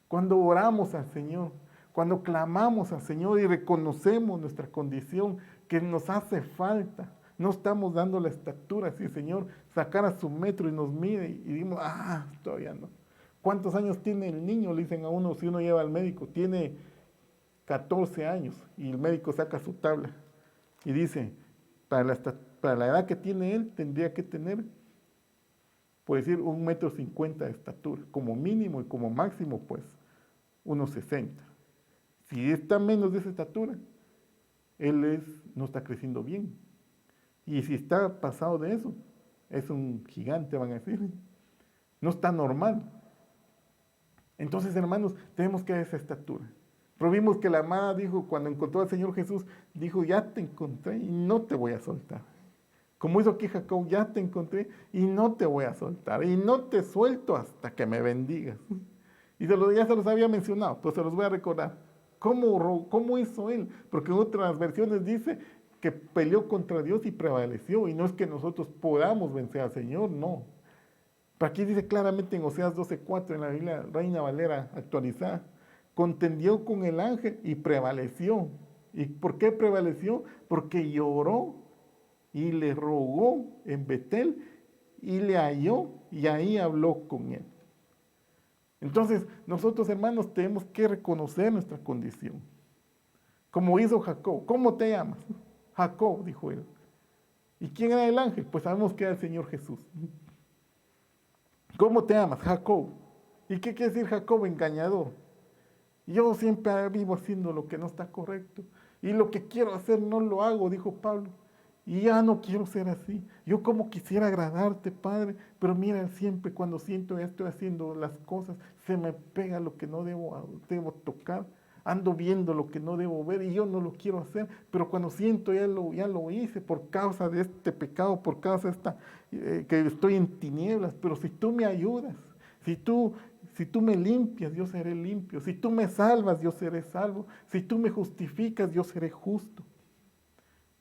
cuando oramos al Señor, cuando clamamos al Señor y reconocemos nuestra condición, que nos hace falta, no estamos dando la estatura, si el Señor sacara su metro y nos mide y dimos, todavía no. ¿Cuántos años tiene el niño? Le dicen a uno, si uno lleva al médico, tiene 14 años y el médico saca su tabla y dice, para la edad que tiene él, tendría que tener, por decir, 1,50 m de estatura, como mínimo y como máximo, pues, 1,60 m. Si está menos de esa estatura, no está creciendo bien. Y si está pasado de eso, es un gigante, van a decir. No está normal. Entonces, hermanos, tenemos que dar esa estatura. Pero vimos que la amada dijo, cuando encontró al Señor Jesús, dijo, ya te encontré y no te voy a soltar. Como hizo aquí Jacob, ya te encontré y no te voy a soltar. Y no te suelto hasta que me bendigas. Y ya se los había mencionado, pues se los voy a recordar. ¿Cómo hizo él? Porque en otras versiones dice que peleó contra Dios y prevaleció. Y no es que nosotros podamos vencer al Señor, no. Pero aquí dice claramente en Oseas 12:4, en la Biblia Reina Valera actualizada, contendió con el ángel y prevaleció. ¿Y por qué prevaleció? Porque lloró y le rogó en Betel y le halló y ahí habló con él. Entonces, nosotros, hermanos, tenemos que reconocer nuestra condición. Como hizo Jacob. ¿Cómo te llamas? Jacob, dijo él. ¿Y quién era el ángel? Pues sabemos que era el Señor Jesús. ¿Cómo te llamas? Jacob. ¿Y qué quiere decir Jacob? Engañador. Yo siempre vivo haciendo lo que no está correcto. Y lo que quiero hacer no lo hago, dijo Pablo. Y ya no quiero ser así. Yo como quisiera agradarte, Padre, pero mira, siempre cuando siento que estoy haciendo las cosas, se me pega lo que no debo tocar. Ando viendo lo que no debo ver y yo no lo quiero hacer, pero cuando siento ya lo hice por causa de este pecado, por causa de que estoy en tinieblas. Pero si tú me ayudas, si tú me limpias, yo seré limpio. Si tú me salvas, yo seré salvo. Si tú me justificas, yo seré justo.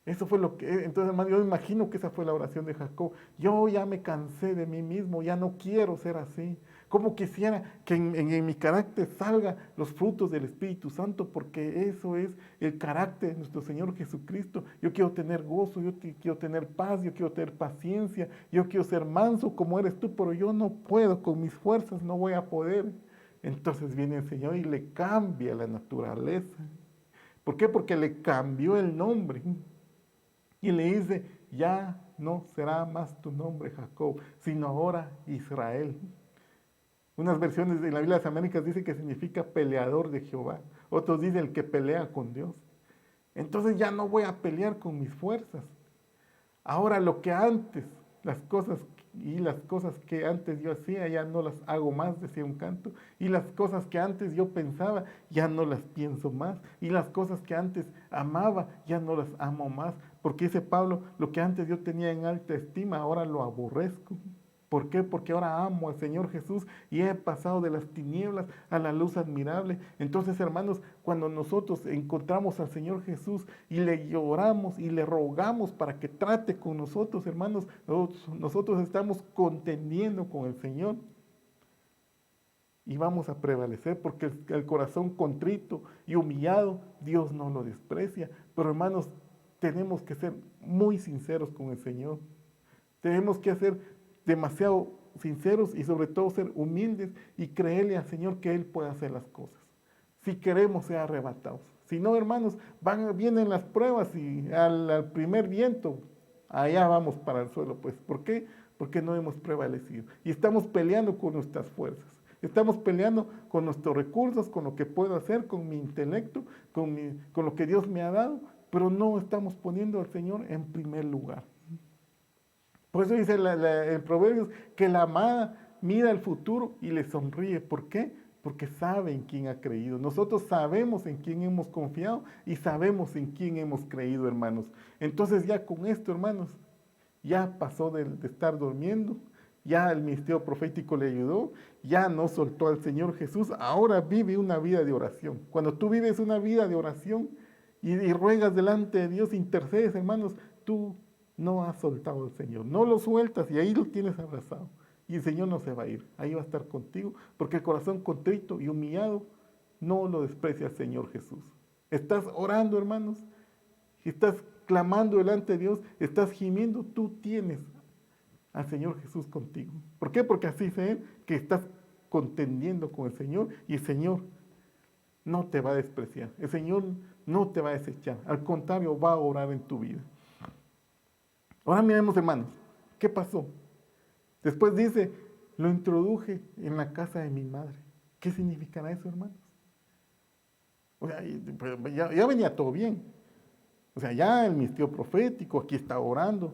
Eso fue entonces, hermano, yo imagino que esa fue la oración de Jacob. Yo ya me cansé de mí mismo, ya no quiero ser así. Como quisiera que en mi carácter salgan los frutos del Espíritu Santo, porque eso es el carácter de nuestro Señor Jesucristo. Yo quiero tener gozo, quiero tener paz, yo quiero tener paciencia, yo quiero ser manso como eres tú, pero yo no puedo, con mis fuerzas no voy a poder. Entonces viene el Señor y le cambia la naturaleza. ¿Por qué? Porque le cambió el nombre. Y le dice, ya no será más tu nombre Jacob, sino ahora Israel. Unas versiones de la Biblia de las Américas dicen que significa peleador de Jehová. Otros dicen el que pelea con Dios. Entonces ya no voy a pelear con mis fuerzas. Ahora lo que antes, las cosas que antes yo hacía, ya no las hago más, decía un canto. Y las cosas que antes yo pensaba, ya no las pienso más. Y las cosas que antes amaba, ya no las amo más. Porque dice Pablo, lo que antes yo tenía en alta estima, ahora lo aborrezco. ¿Por qué? Porque ahora amo al Señor Jesús y he pasado de las tinieblas a la luz admirable. Entonces, hermanos, cuando nosotros encontramos al Señor Jesús y le lloramos y le rogamos para que trate con nosotros, hermanos, nosotros estamos contendiendo con el Señor. Y vamos a prevalecer porque el corazón contrito y humillado, Dios no lo desprecia. Pero, hermanos, tenemos que ser muy sinceros con el Señor. Tenemos que ser demasiado sinceros y sobre todo ser humildes y creerle al Señor que Él puede hacer las cosas. Si queremos ser arrebatados. Si no, hermanos, vienen las pruebas y al primer viento, allá vamos para el suelo. Pues, ¿por qué? Porque no hemos prevalecido. Y estamos peleando con nuestras fuerzas. Estamos peleando con nuestros recursos, con lo que puedo hacer, con mi intelecto, con lo que Dios me ha dado, pero no estamos poniendo al Señor en primer lugar. Por eso dice el Proverbios que la amada mira el futuro y le sonríe. ¿Por qué? Porque sabe en quién ha creído. Nosotros sabemos en quién hemos confiado y sabemos en quién hemos creído, hermanos. Entonces ya con esto, hermanos, ya pasó de estar durmiendo, ya el ministerio profético le ayudó, ya no soltó al Señor Jesús, ahora vive una vida de oración. Cuando tú vives una vida de oración y ruegas delante de Dios, intercedes, hermanos, tú no has soltado al Señor, no lo sueltas y ahí lo tienes abrazado. Y el Señor no se va a ir, ahí va a estar contigo, porque el corazón contrito y humillado no lo desprecia el Señor Jesús. Estás orando, hermanos, y estás clamando delante de Dios, estás gimiendo, tú tienes al Señor Jesús contigo. ¿Por qué? Porque así dice Él, que estás contendiendo con el Señor y el Señor no te va a despreciar. El Señor no te va a desechar. Al contrario, va a orar en tu vida. Ahora miremos, hermanos, ¿qué pasó? Después dice, lo introduje en la casa de mi madre. ¿Qué significará eso, hermanos? O sea, ya venía todo bien. O sea, ya el ministerio profético, aquí está orando.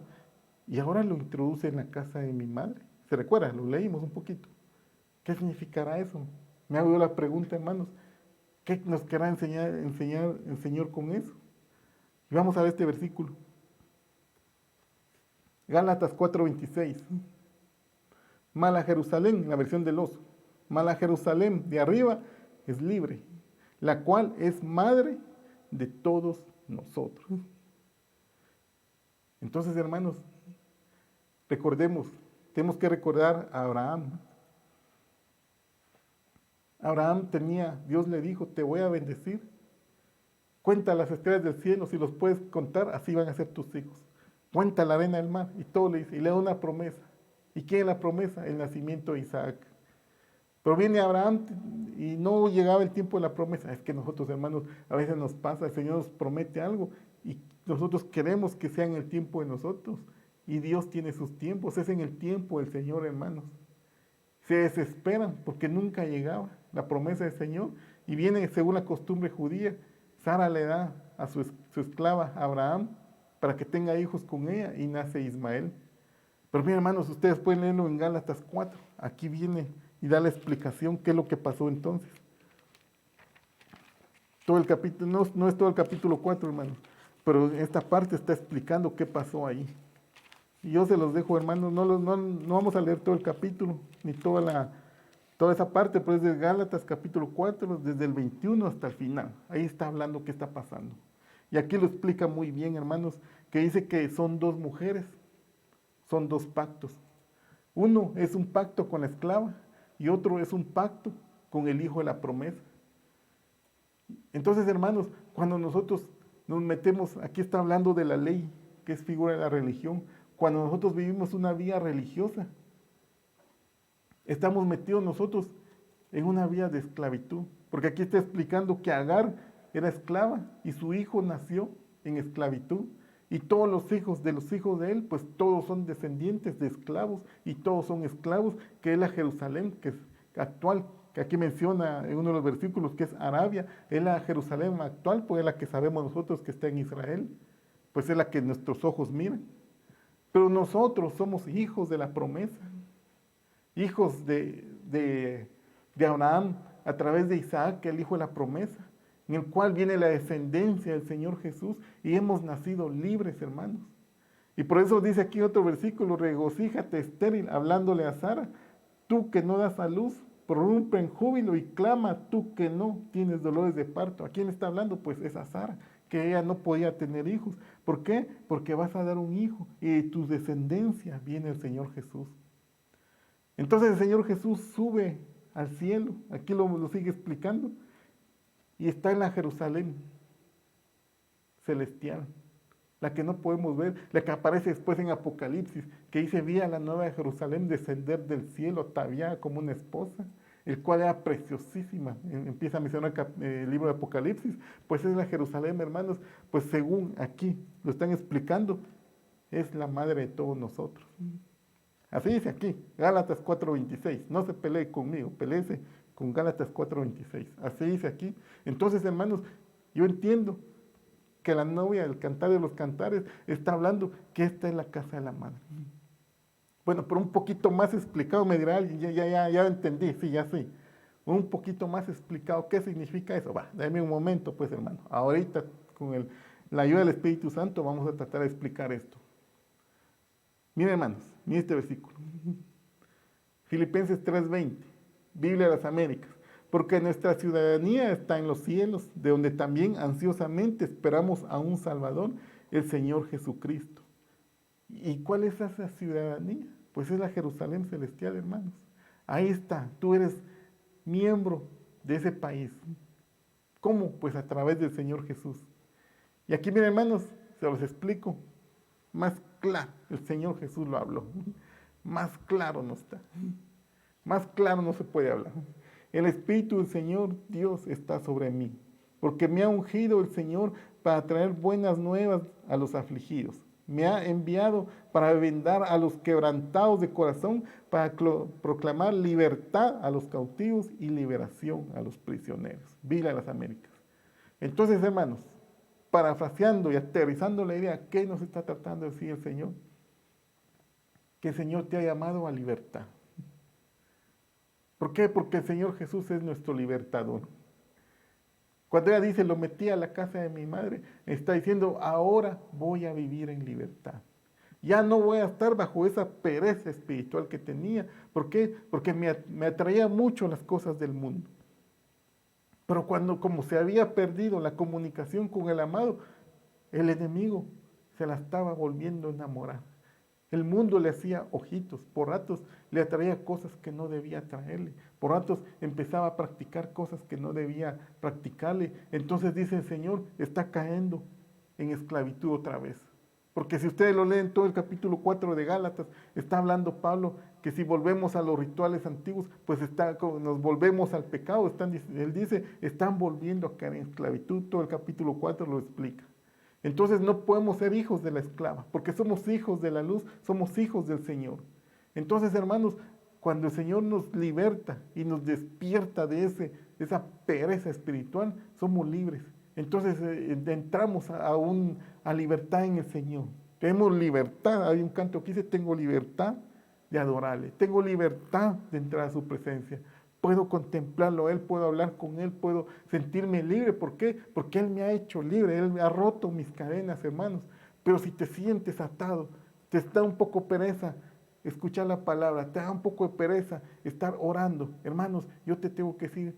Y ahora lo introduce en la casa de mi madre. ¿Se recuerda? Lo leímos un poquito. ¿Qué significará eso? Me hago yo la pregunta, hermanos. ¿Qué nos querrá enseñar el Señor con eso? Y vamos a ver este versículo. Gálatas 4:26. Mala Jerusalén, la versión del oso. Mala Jerusalén de arriba es libre, la cual es madre de todos nosotros. Entonces, hermanos, recordemos, tenemos que recordar a Abraham. Abraham Dios le dijo, te voy a bendecir. Cuenta las estrellas del cielo, si los puedes contar, así van a ser tus hijos. Cuenta la arena del mar, y todo le dice, y le da una promesa. ¿Y qué es la promesa? El nacimiento de Isaac. Pero viene Abraham y no llegaba el tiempo de la promesa. Es que nosotros, hermanos, a veces nos pasa, el Señor nos promete algo y nosotros queremos que sea en el tiempo de nosotros. Y Dios tiene sus tiempos, es en el tiempo del Señor, hermanos. Se desesperan porque nunca llegaba la promesa del Señor. Y viene, según la costumbre judía, Sara le da a su esclava Abraham para que tenga hijos con ella y nace Ismael. Pero miren, hermanos, ustedes pueden leerlo en Gálatas 4. Aquí viene y da la explicación qué es lo que pasó entonces. Todo el capítulo, no es todo el capítulo 4, hermanos, pero esta parte está explicando qué pasó ahí. Y yo se los dejo, hermanos, no vamos a leer todo el capítulo, ni toda esa parte, pero es de Gálatas capítulo 4, desde el 21 hasta el final. Ahí está hablando qué está pasando. Y aquí lo explica muy bien, hermanos, que dice que son dos mujeres, son dos pactos. Uno es un pacto con la esclava y otro es un pacto con el hijo de la promesa. Entonces, hermanos, cuando nosotros nos metemos, aquí está hablando de la ley, que es figura de la religión. Cuando nosotros vivimos una vida religiosa, estamos metidos nosotros en una vida de esclavitud. Porque aquí está explicando que Agar era esclava y su hijo nació en esclavitud. Y todos los hijos de él, pues todos son descendientes de esclavos y todos son esclavos, que es la Jerusalén, que es actual, que aquí menciona en uno de los versículos, que es Arabia, es la Jerusalén actual, pues es la que sabemos nosotros que está en Israel, pues es la que nuestros ojos miran. Pero nosotros somos hijos de la promesa, hijos de Abraham a través de Isaac, que es el hijo de la promesa, en el cual viene la descendencia del Señor Jesús y hemos nacido libres, hermanos. Y por eso dice aquí otro versículo, regocíjate estéril, hablándole a Sara, tú que no das a luz, prorrumpe en júbilo y clama, tú que no tienes dolores de parto. ¿A quién está hablando? Pues es a Sara, que ella no podía tener hijos. ¿Por qué? Porque vas a dar un hijo y de tu descendencia viene el Señor Jesús. Entonces el Señor Jesús sube al cielo, aquí lo sigue explicando, y está en la Jerusalén celestial, la que no podemos ver, la que aparece después en Apocalipsis, que dice, vi a la nueva Jerusalén descender del cielo, ataviada como una esposa, el cual era preciosísima. Empieza a mencionar el libro de Apocalipsis, pues es la Jerusalén, hermanos, pues según aquí lo están explicando, es la madre de todos nosotros. Así dice aquí, Gálatas 4:26, no se pelee conmigo, peleese con Gálatas 4:26, así dice aquí. Entonces, hermanos, yo entiendo que la novia del cantar de los cantares está hablando que esta es la casa de la madre. Bueno, pero un poquito más explicado, me dirá alguien, ya entendí, sí, ya sí. Un poquito más explicado, ¿qué significa eso? Va, dame un momento, pues, hermano. Ahorita, con la ayuda del Espíritu Santo, vamos a tratar de explicar esto. Miren, hermanos, miren este versículo. Filipenses 3:20, Biblia de las Américas. Porque nuestra ciudadanía está en los cielos, de donde también ansiosamente esperamos a un Salvador, el Señor Jesucristo. ¿Y cuál es esa ciudadanía? Pues es la Jerusalén celestial, hermanos. Ahí está, tú eres miembro de ese país. ¿Cómo? Pues a través del Señor Jesús. Y aquí, miren, hermanos, se los explico. Más claro, el Señor Jesús lo habló. Más claro no está. Más claro no se puede hablar. El Espíritu del Señor Dios está sobre mí, porque me ha ungido el Señor para traer buenas nuevas a los afligidos. Me ha enviado para vendar a los quebrantados de corazón, para proclamar libertad a los cautivos y liberación a los prisioneros. Viva las Américas. Entonces, hermanos, parafraseando y aterrizando la idea, ¿qué nos está tratando de decir el Señor? Que el Señor te ha llamado a libertad. ¿Por qué? Porque el Señor Jesús es nuestro libertador. Cuando ella dice, lo metí a la casa de mi madre, está diciendo, ahora voy a vivir en libertad. Ya no voy a estar bajo esa pereza espiritual que tenía. ¿Por qué? Porque me atraía mucho las cosas del mundo. Pero como se había perdido la comunicación con el amado, el enemigo se la estaba volviendo a enamorar. El mundo le hacía ojitos, por ratos le atraía cosas que no debía traerle, por ratos empezaba a practicar cosas que no debía practicarle. Entonces dice el Señor, está cayendo en esclavitud otra vez. Porque si ustedes lo leen todo el capítulo 4 de Gálatas, está hablando Pablo que si volvemos a los rituales antiguos, pues nos volvemos al pecado. Él dice, están volviendo a caer en esclavitud. Todo el capítulo 4 lo explica. Entonces no podemos ser hijos de la esclava, porque somos hijos de la luz, somos hijos del Señor. Entonces, hermanos, cuando el Señor nos liberta y nos despierta de esa pereza espiritual, somos libres. Entonces entramos a libertad en el Señor. Tenemos libertad. Hay un canto que dice, tengo libertad de adorarle, tengo libertad de entrar a su presencia. Puedo contemplarlo a Él, puedo hablar con Él, puedo sentirme libre. ¿Por qué? Porque Él me ha hecho libre, Él me ha roto mis cadenas, hermanos. Pero si te sientes atado, te da un poco pereza escuchar la palabra, te da un poco de pereza estar orando. Hermanos, yo te tengo que decir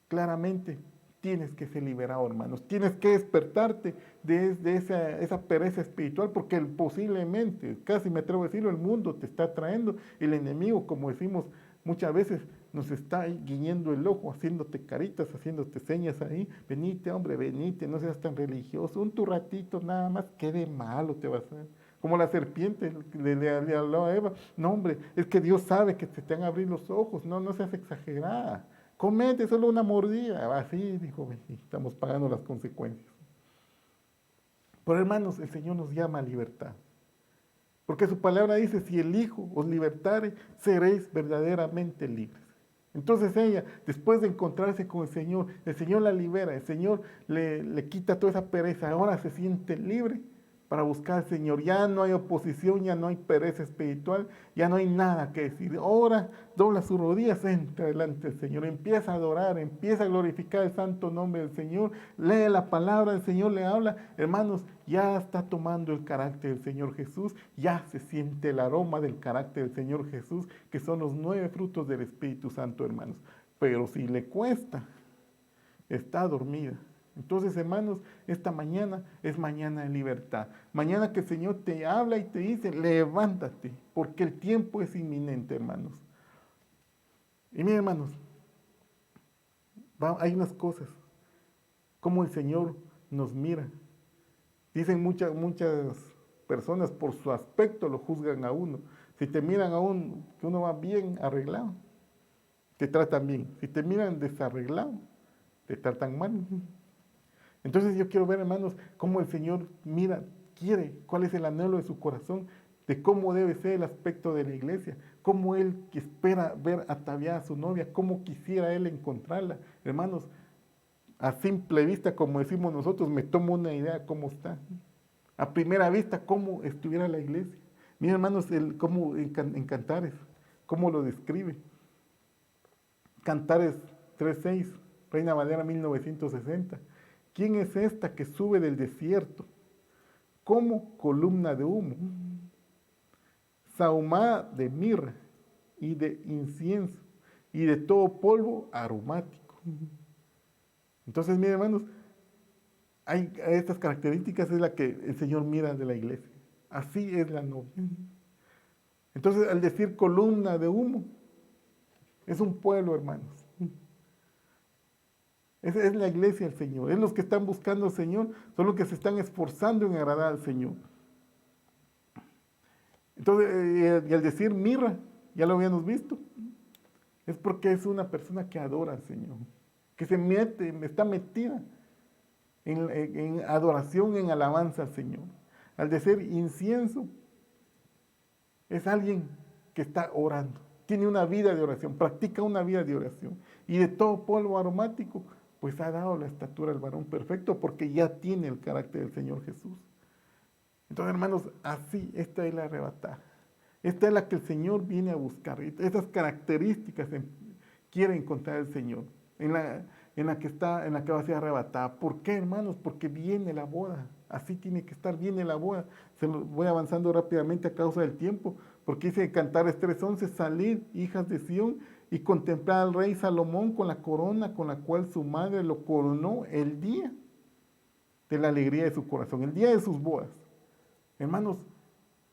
claramente, tienes que ser liberado, hermanos. Tienes que despertarte de esa pereza espiritual, porque posiblemente, casi me atrevo a decirlo, el mundo te está trayendo, el enemigo, como decimos muchas veces, nos está ahí guiñando el ojo, haciéndote caritas, haciéndote señas ahí. Venite, hombre, venite, no seas tan religioso. Tu ratito nada más, qué de malo te vas a hacer. Como la serpiente le habló a Eva. No, hombre, es que Dios sabe que te van a abrir los ojos. No seas exagerada. Comete solo una mordida. Así dijo, estamos pagando las consecuencias. Pero hermanos, el Señor nos llama a libertad. Porque su palabra dice, si el Hijo os libertare, seréis verdaderamente libres. Entonces ella, después de encontrarse con el Señor la libera, el Señor le quita toda esa pereza, ahora se siente libre para buscar al Señor. Ya no hay oposición, ya no hay pereza espiritual, ya no hay nada que decir. Ahora dobla sus rodillas, entra delante del Señor, empieza a adorar, empieza a glorificar el santo nombre del Señor, lee la palabra, el Señor le habla. Hermanos, ya está tomando el carácter del Señor Jesús, ya se siente el aroma del carácter del Señor Jesús, que son los 9 frutos del Espíritu Santo, hermanos. Pero si le cuesta, está dormida. Entonces, hermanos, esta mañana es mañana de libertad. Mañana que el Señor te habla y te dice, levántate, porque el tiempo es inminente, hermanos. Y miren, hermanos, hay unas cosas, como el Señor nos mira. Dicen muchas personas, por su aspecto lo juzgan a uno. Si te miran a uno, que uno va bien arreglado, te tratan bien. Si te miran desarreglado, te tratan mal. Entonces yo quiero ver, hermanos, cómo el Señor quiere, cuál es el anhelo de su corazón, de cómo debe ser el aspecto de la iglesia, cómo Él espera ver ataviada a su novia, cómo quisiera Él encontrarla. Hermanos, a simple vista, como decimos nosotros, me tomo una idea cómo está. A primera vista, cómo estuviera la iglesia. Miren, hermanos, cómo en Cantares, cómo lo describe. Cantares 3:6, Reina Valera 1960. ¿Quién es esta que sube del desierto como columna de humo, sahumada de mirra y de incienso y de todo polvo aromático? Entonces, miren, hermanos, hay estas características, es la que el Señor mira de la iglesia. Así es la novia. Entonces, al decir columna de humo, es un pueblo, hermanos. Es la iglesia del Señor. Es los que están buscando al Señor, son los que se están esforzando en agradar al Señor. Entonces, y al decir mirra, ya lo habíamos visto, es porque es una persona que adora al Señor, que está metida en adoración, en alabanza al Señor. Al de ser incienso, es alguien que está orando, tiene una vida de oración, practica una vida de oración. Y de todo polvo aromático, pues ha dado la estatura al varón perfecto porque ya tiene el carácter del Señor Jesús. Entonces, hermanos, así, esta es la arrebatada. Esta es la que el Señor viene a buscar. Esas características quiere encontrar el Señor, en la que va a ser arrebatada. ¿Por qué, hermanos? Porque viene la boda. Así tiene que estar, viene la boda. Se lo voy avanzando rápidamente a causa del tiempo, porque dice Cantares 3:11, salid, hijas de Sión, y contemplad al rey Salomón con la corona con la cual su madre lo coronó el día de la alegría de su corazón, el día de sus bodas. Hermanos,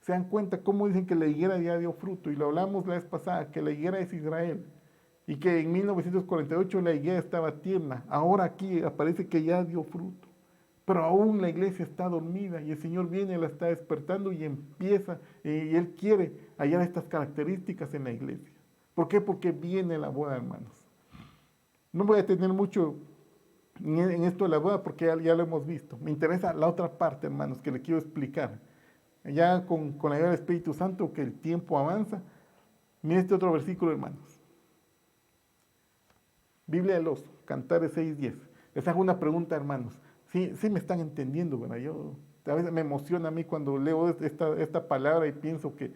se dan cuenta cómo dicen que la higuera ya dio fruto, y lo hablamos la vez pasada, que la higuera es Israel, y que en 1948 la higuera estaba tierna. Ahora aquí aparece que ya dio fruto, pero aún la iglesia está dormida, y el Señor viene, la está despertando y empieza, y Él quiere hallar estas características en la iglesia. ¿Por qué? Porque viene la boda, hermanos. No voy a tener mucho en esto de la boda porque ya lo hemos visto. Me interesa la otra parte, hermanos, que le quiero explicar. Ya con la ayuda del Espíritu Santo, que el tiempo avanza. Mira este otro versículo, hermanos. Biblia del Oso, Cantares 6:10. Les hago una pregunta, hermanos. Sí me están entendiendo, ¿verdad? A veces me emociona a mí cuando leo esta palabra y pienso que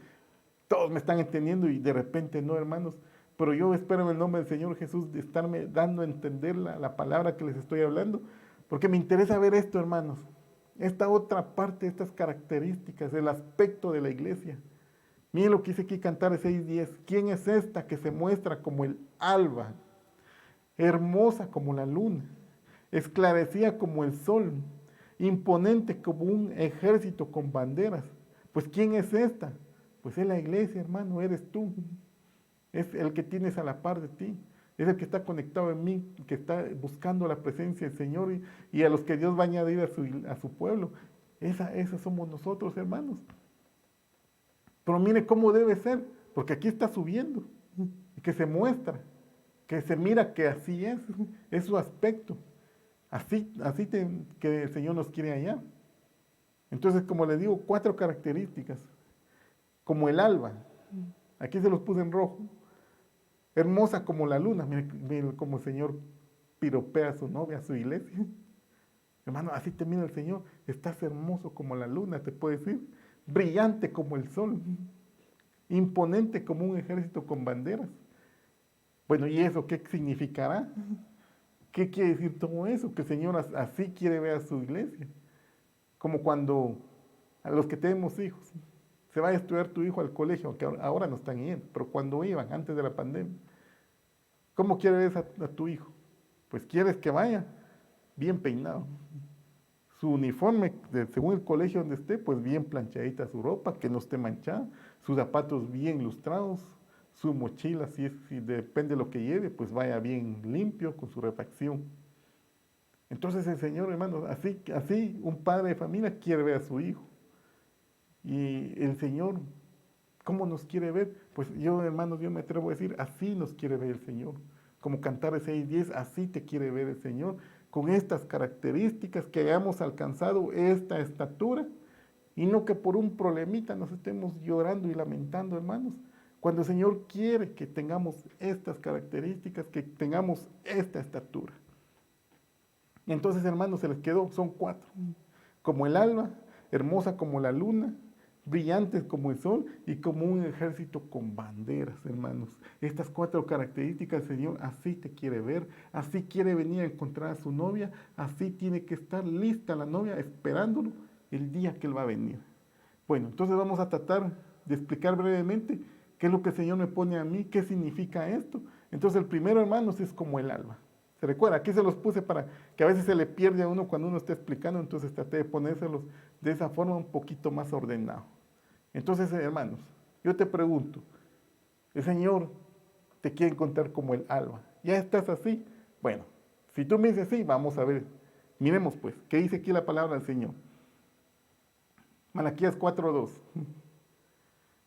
todos me están entendiendo y de repente no, hermanos. Pero yo espero en el nombre del Señor Jesús de estarme dando a entender la palabra que les estoy hablando, porque me interesa ver esto, hermanos. Esta otra parte, estas características, el aspecto de la iglesia. Miren lo que dice aquí Cantares 6:10. ¿Quién es esta que se muestra como el alba, hermosa como la luna, esclarecida como el sol, imponente como un ejército con banderas? Pues ¿quién es esta? Pues es la iglesia, hermano, eres tú. Es el que tienes a la par de ti. Es el que está conectado en mí, que está buscando la presencia del Señor y a los que Dios va a añadir a su pueblo. Esa somos nosotros, hermanos. Pero mire cómo debe ser, porque aquí está subiendo, y que se muestra, que se mira que así es su aspecto. Así que el Señor nos quiere hallar. Entonces, como le digo, 4 características. Como el alba, aquí se los puse en rojo. Hermosa como la luna, mire cómo el Señor piropea a su novia, a su iglesia. Hermano, así te mira el Señor. Estás hermoso como la luna, te puede decir. Brillante como el sol. Imponente como un ejército con banderas. Bueno, ¿y eso qué significará? ¿Qué quiere decir todo eso? Que el Señor así quiere ver a su iglesia. Como cuando a los que tenemos hijos, se va a estudiar tu hijo al colegio, que ahora no están yendo, pero cuando iban, antes de la pandemia, ¿cómo quieres a tu hijo? Pues quieres que vaya bien peinado. Su uniforme, según el colegio donde esté, pues bien planchadita su ropa, que no esté manchada, sus zapatos bien lustrados, su mochila, si depende de lo que lleve, pues vaya bien limpio, con su refacción. Entonces el Señor, hermanos, así un padre de familia quiere ver a su hijo. Y el Señor, ¿cómo nos quiere ver? Pues yo, hermanos, yo me atrevo a decir, así nos quiere ver el Señor. Como Cantares 6:10, así te quiere ver el Señor. Con estas características que hayamos alcanzado esta estatura. Y no que por un problemita nos estemos llorando y lamentando, hermanos. Cuando el Señor quiere que tengamos estas características, que tengamos esta estatura. Entonces, hermanos, se les quedó, son 4. Como el alba, hermosa como la luna, brillantes como el sol y como un ejército con banderas, hermanos. Estas 4 características, el Señor así te quiere ver, así quiere venir a encontrar a su novia, así tiene que estar lista la novia esperándolo el día que Él va a venir. Bueno, entonces vamos a tratar de explicar brevemente qué es lo que el Señor me pone a mí, qué significa esto. Entonces el primero, hermanos, es como el alba. ¿Se recuerda? Aquí se los puse para que a veces se le pierde a uno cuando uno está explicando, entonces traté de ponérselos de esa forma un poquito más ordenado. Entonces, hermanos, yo te pregunto, el Señor te quiere encontrar como el alba. ¿Ya estás así? Bueno, si tú me dices sí, vamos a ver. Miremos pues, ¿qué dice aquí la palabra del Señor? Malaquías 4:2.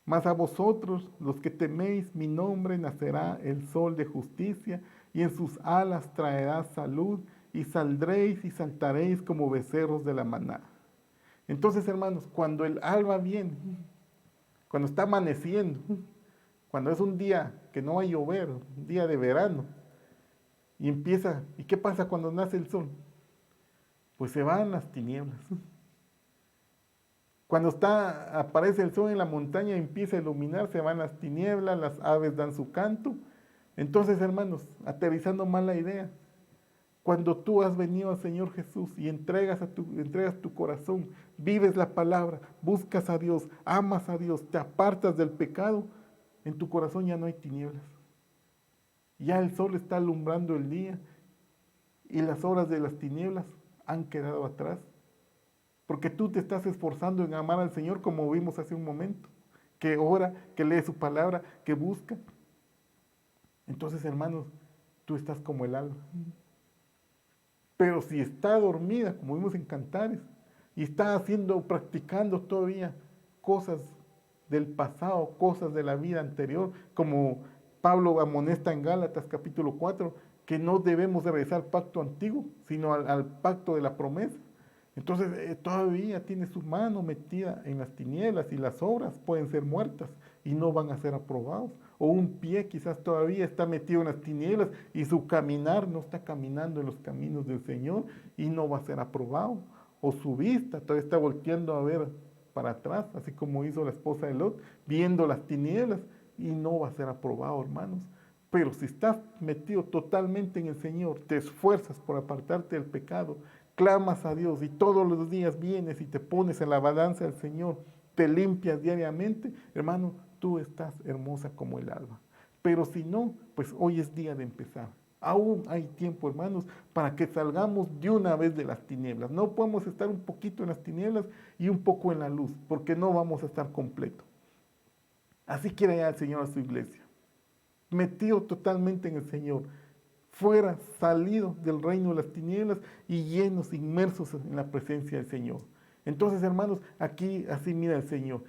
Mas a vosotros, los que teméis mi nombre, nacerá el sol de justicia, y en sus alas traerá salud, y saldréis y saltaréis como becerros de la manada. Entonces, hermanos, cuando el alba viene, cuando está amaneciendo, cuando es un día que no va a llover, un día de verano, y empieza, ¿y qué pasa cuando nace el sol? Pues se van las tinieblas. Cuando aparece el sol en la montaña, empieza a iluminar, se van las tinieblas, las aves dan su canto. Entonces, hermanos, aterrizando mal la idea, cuando tú has venido al Señor Jesús y entregas tu corazón, vives la palabra, buscas a Dios, amas a Dios, te apartas del pecado, en tu corazón ya no hay tinieblas. Ya el sol está alumbrando el día y las horas de las tinieblas han quedado atrás. Porque tú te estás esforzando en amar al Señor como vimos hace un momento, que ora, que lee su palabra, que busca. Entonces, hermanos, tú estás como el alma. Pero si está dormida, como vimos en Cantares, y está practicando todavía cosas del pasado, cosas de la vida anterior, como Pablo amonesta en Gálatas capítulo 4, que no debemos de regresar al pacto antiguo, sino al pacto de la promesa. Entonces todavía tiene su mano metida en las tinieblas y las obras pueden ser muertas y no van a ser aprobados. O un pie quizás todavía está metido en las tinieblas y su caminar no está caminando en los caminos del Señor y no va a ser aprobado. O su vista todavía está volteando a ver para atrás, así como hizo la esposa de Lot, viendo las tinieblas y no va a ser aprobado, hermanos. Pero si estás metido totalmente en el Señor, te esfuerzas por apartarte del pecado, clamas a Dios y todos los días vienes y te pones en la balanza del Señor, te limpias diariamente, hermano, tú estás hermosa como el alba. Pero si no, pues hoy es día de empezar. Aún hay tiempo, hermanos, para que salgamos de una vez de las tinieblas. No podemos estar un poquito en las tinieblas y un poco en la luz, porque no vamos a estar completo. Así quiere ya el Señor a su iglesia, metido totalmente en el Señor, fuera, salido del reino de las tinieblas y llenos, inmersos en la presencia del Señor. Entonces, hermanos, aquí así mira el Señor,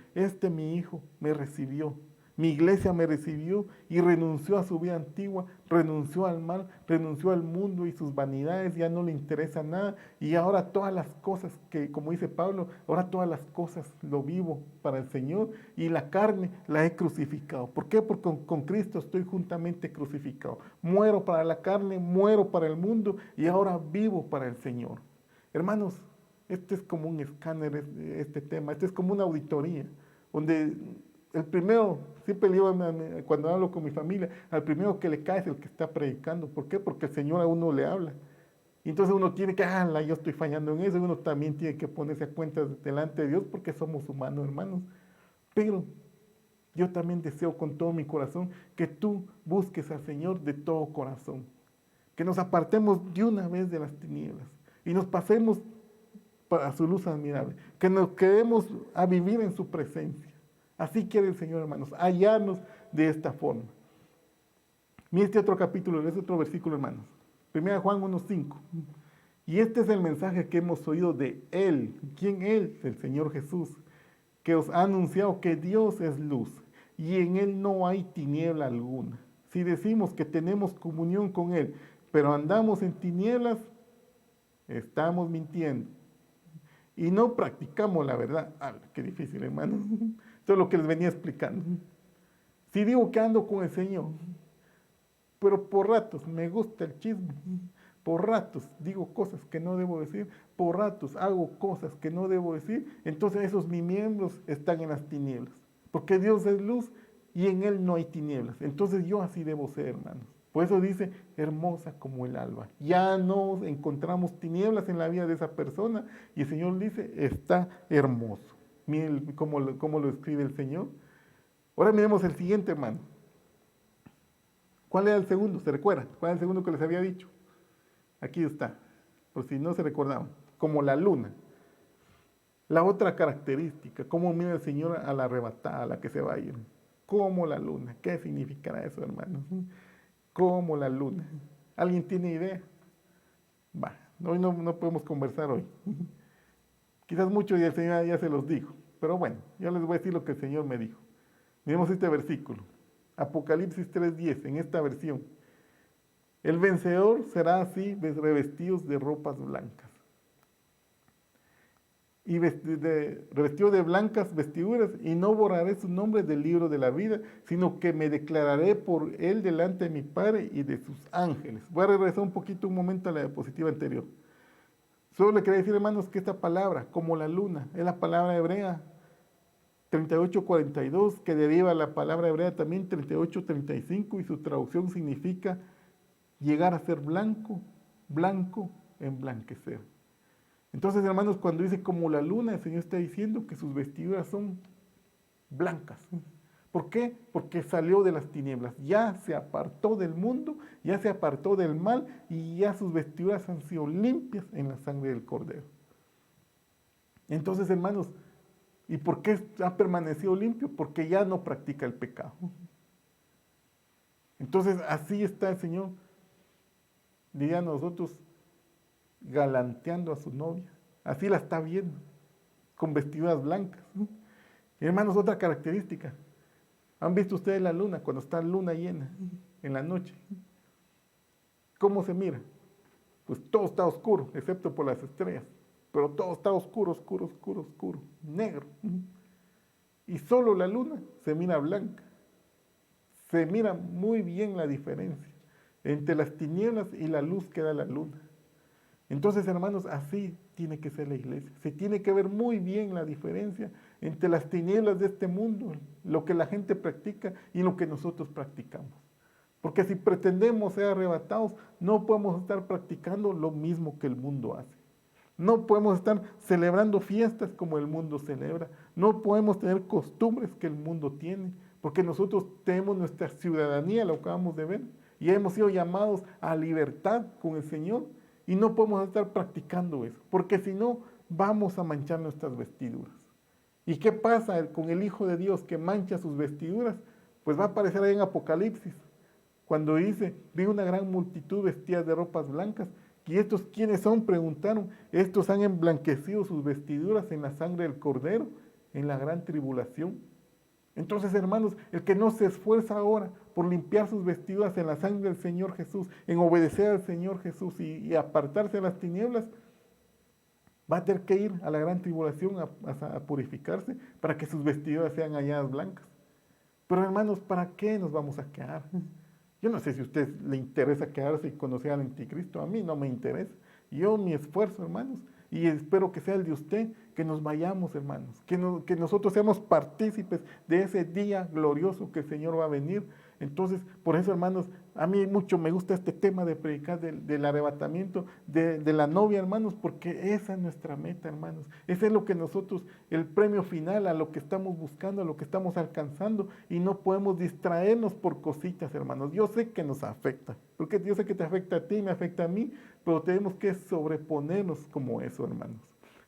mi hijo me recibió, mi iglesia me recibió y renunció a su vida antigua, renunció al mal, renunció al mundo y sus vanidades, ya no le interesa nada. Y ahora todas las cosas que, como dice Pablo, ahora todas las cosas lo vivo para el Señor y la carne la he crucificado. ¿Por qué? Porque con Cristo estoy juntamente crucificado. Muero para la carne, muero para el mundo y ahora vivo para el Señor. Hermanos, este es como un escáner, este tema, este es como una auditoría, donde el primero, siempre le digo cuando hablo con mi familia, al primero que le cae es el que está predicando. ¿Por qué? Porque el Señor a uno le habla. Y entonces uno tiene que, yo estoy fallando en eso, y uno también tiene que ponerse a cuenta delante de Dios porque somos humanos, hermanos. Pero yo también deseo con todo mi corazón que tú busques al Señor de todo corazón. Que nos apartemos de una vez de las tinieblas y nos pasemos para su luz admirable. Que nos quedemos a vivir en su presencia. Así quiere el Señor, hermanos, hallarnos de esta forma. Mira este otro capítulo, este otro versículo, hermanos. 1 Juan 1:5. Y este es el mensaje que hemos oído de Él. ¿Quién Él? El Señor Jesús, que os ha anunciado que Dios es luz y en Él no hay tiniebla alguna. Si decimos que tenemos comunión con Él, pero andamos en tinieblas, estamos mintiendo. Y no practicamos la verdad. Qué difícil, hermano. Esto es lo que les venía explicando. Si digo que ando con el Señor, pero por ratos me gusta el chisme, por ratos digo cosas que no debo decir, por ratos hago cosas que no debo decir, entonces esos mis miembros están en las tinieblas. Porque Dios es luz y en Él no hay tinieblas. Entonces yo así debo ser, hermanos. Por eso dice, hermosa como el alba. Ya no encontramos tinieblas en la vida de esa persona y el Señor dice, está hermoso. Miren cómo lo escribe el Señor. Ahora miremos el siguiente, hermano. ¿Cuál era el segundo? ¿Se recuerda? ¿Cuál era el segundo que les había dicho? Aquí está, por si no se recordaban. Como la luna. La otra característica, cómo mira el Señor a la arrebatada, a la que se va a ir. Como la luna. ¿Qué significará eso, hermanos? Como la luna. ¿Alguien tiene idea? Hoy no podemos conversar hoy. Quizás muchos y el Señor ya se los dijo. Pero bueno, yo les voy a decir lo que el Señor me dijo. Miremos este versículo. Apocalipsis 3:10, en esta versión. El vencedor será así, revestidos de ropas blancas. Y revestido de blancas vestiduras, y no borraré su nombre del libro de la vida, sino que me declararé por él delante de mi Padre y de sus ángeles. Voy a regresar un momento a la diapositiva anterior. Solo le quería decir, hermanos, que esta palabra, como la luna, es la palabra hebrea 38:42, que deriva la palabra hebrea también 38:35, y su traducción significa llegar a ser blanco, blanco, emblanquecer. Entonces, hermanos, cuando dice como la luna, el Señor está diciendo que sus vestiduras son blancas. ¿Por qué? Porque salió de las tinieblas, ya se apartó del mundo, ya se apartó del mal, y ya sus vestiduras han sido limpias en la sangre del Cordero. Entonces, hermanos, ¿y por qué ha permanecido limpio? Porque ya no practica el pecado. Entonces, así está el Señor, diría nosotros, galanteando a su novia. Así la está viendo, con vestiduras blancas. Y hermanos, otra característica. ¿Han visto ustedes la luna cuando está luna llena en la noche? ¿Cómo se mira? Pues todo está oscuro, excepto por las estrellas. Pero todo está oscuro, oscuro, oscuro, oscuro, negro. Y solo la luna se mira blanca. Se mira muy bien la diferencia entre las tinieblas y la luz que da la luna. Entonces, hermanos, así tiene que ser la iglesia. Se tiene que ver muy bien la diferencia entre las tinieblas de este mundo, lo que la gente practica y lo que nosotros practicamos. Porque si pretendemos ser arrebatados, no podemos estar practicando lo mismo que el mundo hace. No podemos estar celebrando fiestas como el mundo celebra. No podemos tener costumbres que el mundo tiene, porque nosotros tenemos nuestra ciudadanía, lo acabamos de ver, y hemos sido llamados a libertad con el Señor. Y no podemos estar practicando eso, porque si no, vamos a manchar nuestras vestiduras. ¿Y qué pasa con el Hijo de Dios que mancha sus vestiduras? Pues va a aparecer ahí en Apocalipsis, cuando dice, vi una gran multitud vestida de ropas blancas. ¿Y estos quiénes son? Preguntaron. Estos han emblanquecido sus vestiduras en la sangre del Cordero, en la gran tribulación. Entonces, hermanos, el que no se esfuerza ahora por limpiar sus vestiduras en la sangre del Señor Jesús, en obedecer al Señor Jesús y apartarse de las tinieblas, va a tener que ir a la gran tribulación a purificarse para que sus vestiduras sean halladas blancas. Pero, hermanos, ¿para qué nos vamos a quedar? Yo no sé si a usted le interesa quedarse y conocer al anticristo. A mí no me interesa. Yo mi esfuerzo, hermanos, y espero que sea el de usted, que nos vayamos, hermanos, que nosotros seamos partícipes de ese día glorioso que el Señor va a venir. Entonces, por eso, hermanos, a mí mucho me gusta este tema de predicar del arrebatamiento de la novia, hermanos, porque esa es nuestra meta, hermanos. Ese es lo que nosotros, el premio final a lo que estamos buscando, a lo que estamos alcanzando, y no podemos distraernos por cositas, hermanos. Yo sé que nos afecta, porque yo sé que te afecta a ti, me afecta a mí, pero tenemos que sobreponernos como eso, hermanos.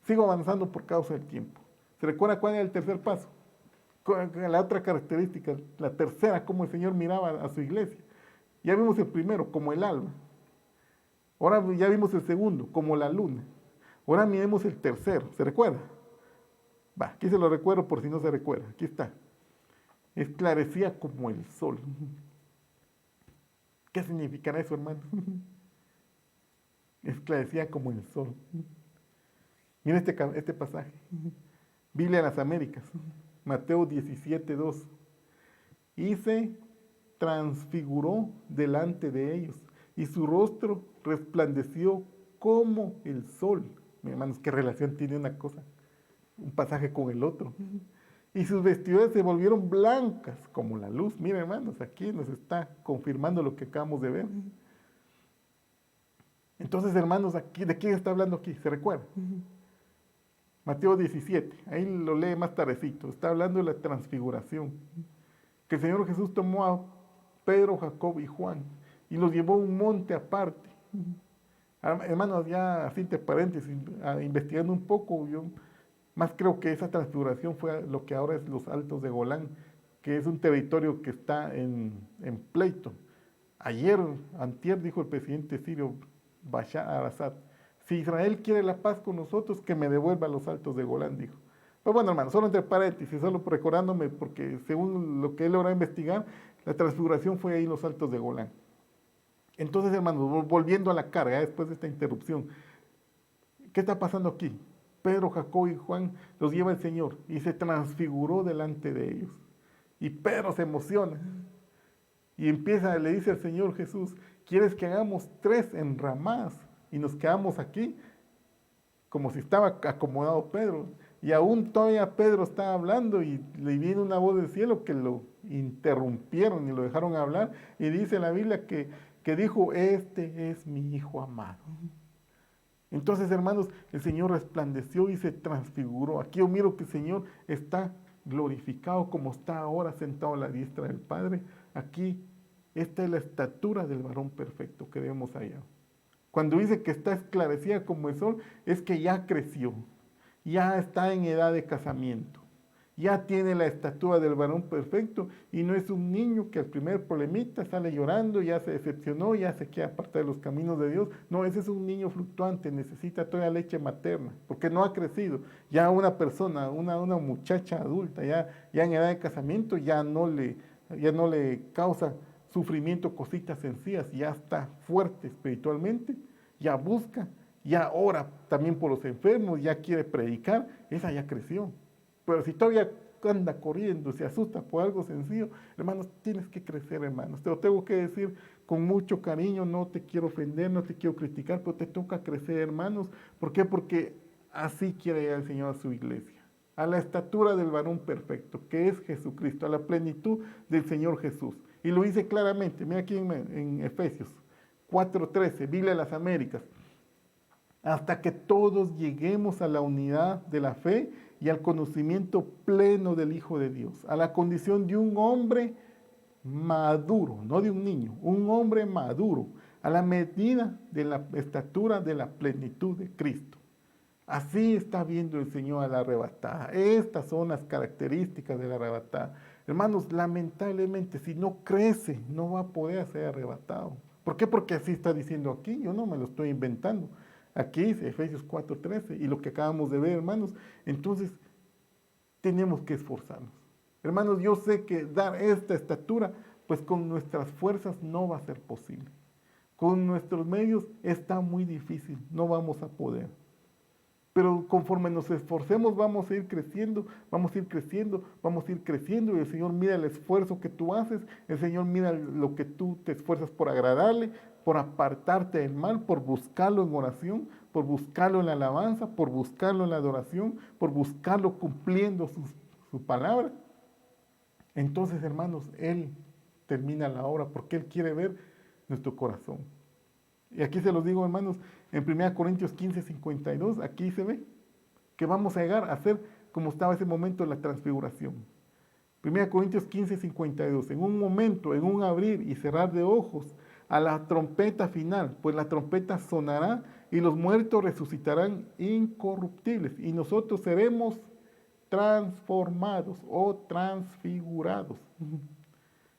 Sigo avanzando por causa del tiempo. ¿Se recuerda cuál era el tercer paso? La otra característica, la tercera, cómo el Señor miraba a su iglesia. Ya vimos el primero, como el alma. Ahora ya vimos el segundo, como la luna. Ahora miremos el tercero, ¿se recuerda? Va, aquí se lo recuerdo por si no se recuerda. Aquí está. Esclarecía como el sol. ¿Qué significará eso, hermano? Esclarecía como el sol. Mira este pasaje. Biblia de las Américas. Mateo 17:2. Y se transfiguró delante de ellos, y su rostro resplandeció como el sol. Mi hermanos, ¿qué relación tiene una cosa, un pasaje con el otro? Y sus vestiduras se volvieron blancas como la luz. Miren, hermanos, aquí nos está confirmando lo que acabamos de ver. Entonces, hermanos, aquí, ¿de quién está hablando aquí? ¿Se recuerda? Mateo 17, ahí lo lee más tardecito, está hablando de la transfiguración. Que el Señor Jesús tomó a Pedro, Jacob y Juan y los llevó a un monte aparte. Hermanos, ya así entre paréntesis, investigando un poco, yo más creo que esa transfiguración fue lo que ahora es los Altos de Golán, que es un territorio que está en pleito. Ayer, antier, dijo el presidente sirio Bashar al-Assad, si Israel quiere la paz con nosotros, que me devuelva los Altos de Golán, dijo. Pues bueno, hermano, solo entre paréntesis, solo recordándome, porque según lo que he logrado investigar, la transfiguración fue ahí en los altos de Golán. Entonces, hermanos, volviendo a la carga, después de esta interrupción, ¿qué está pasando aquí? Pedro, Jacob y Juan los lleva el Señor y se transfiguró delante de ellos. Y Pedro se emociona y empieza, le dice al Señor Jesús, ¿quieres que hagamos 3 enramadas y nos quedamos aquí? Como si estaba acomodado Pedro. Y aún todavía Pedro está hablando y le viene una voz del cielo que lo interrumpieron y lo dejaron hablar. Y dice la Biblia que dijo, este es mi Hijo amado. Entonces, hermanos, el Señor resplandeció y se transfiguró. Aquí yo miro que el Señor está glorificado como está ahora sentado a la diestra del Padre. Aquí, esta es la estatura del varón perfecto que vemos allá. Cuando dice que está esclarecida como el sol, es que ya creció, ya está en edad de casamiento, ya tiene la estatura del varón perfecto y no es un niño que al primer problemita sale llorando, ya se decepcionó, ya se quiere apartar de los caminos de Dios. No, ese es un niño fluctuante, necesita toda la leche materna, porque no ha crecido. Ya una persona, una muchacha adulta, ya en edad de casamiento, ya no le causa sufrimiento, cositas sencillas, ya está fuerte espiritualmente, ya busca, ya ora también por los enfermos, ya quiere predicar, esa ya creció. Pero si todavía anda corriendo, se asusta por algo sencillo, hermanos, tienes que crecer, hermanos. Te lo tengo que decir con mucho cariño, no te quiero ofender, no te quiero criticar, pero te toca crecer, hermanos. ¿Por qué? Porque así quiere llegar el Señor a su iglesia, a la estatura del varón perfecto, que es Jesucristo, a la plenitud del Señor Jesús. Y lo dice claramente, mira aquí en Efesios 4:13, Biblia de las Américas, hasta que todos lleguemos a la unidad de la fe y al conocimiento pleno del Hijo de Dios, a la condición de un hombre maduro, no de un niño, un hombre maduro, a la medida de la estatura de la plenitud de Cristo. Así está viendo el Señor a la arrebatada. Estas son las características de la arrebatada. Hermanos, lamentablemente, si no crece, no va a poder ser arrebatado. ¿Por qué? Porque así está diciendo aquí, yo no me lo estoy inventando. Aquí dice Efesios 4:13 y lo que acabamos de ver, hermanos. Entonces, tenemos que esforzarnos. Hermanos, yo sé que dar esta estatura, pues con nuestras fuerzas no va a ser posible. Con nuestros medios está muy difícil, no vamos a poder. Pero conforme nos esforcemos vamos a ir creciendo, vamos a ir creciendo, vamos a ir creciendo y el Señor mira el esfuerzo que tú haces, el Señor mira lo que tú te esfuerzas por agradarle, por apartarte del mal, por buscarlo en oración, por buscarlo en la alabanza, por buscarlo en la adoración, por buscarlo cumpliendo su palabra. Entonces, hermanos, Él termina la obra porque Él quiere ver nuestro corazón. Y aquí se los digo, hermanos, en 1 Corintios 15:52, aquí se ve que vamos a llegar a ser como estaba ese momento de la transfiguración. 1 Corintios 15:52, en un momento, en un abrir y cerrar de ojos, a la trompeta final, pues la trompeta sonará y los muertos resucitarán incorruptibles y nosotros seremos transformados o transfigurados.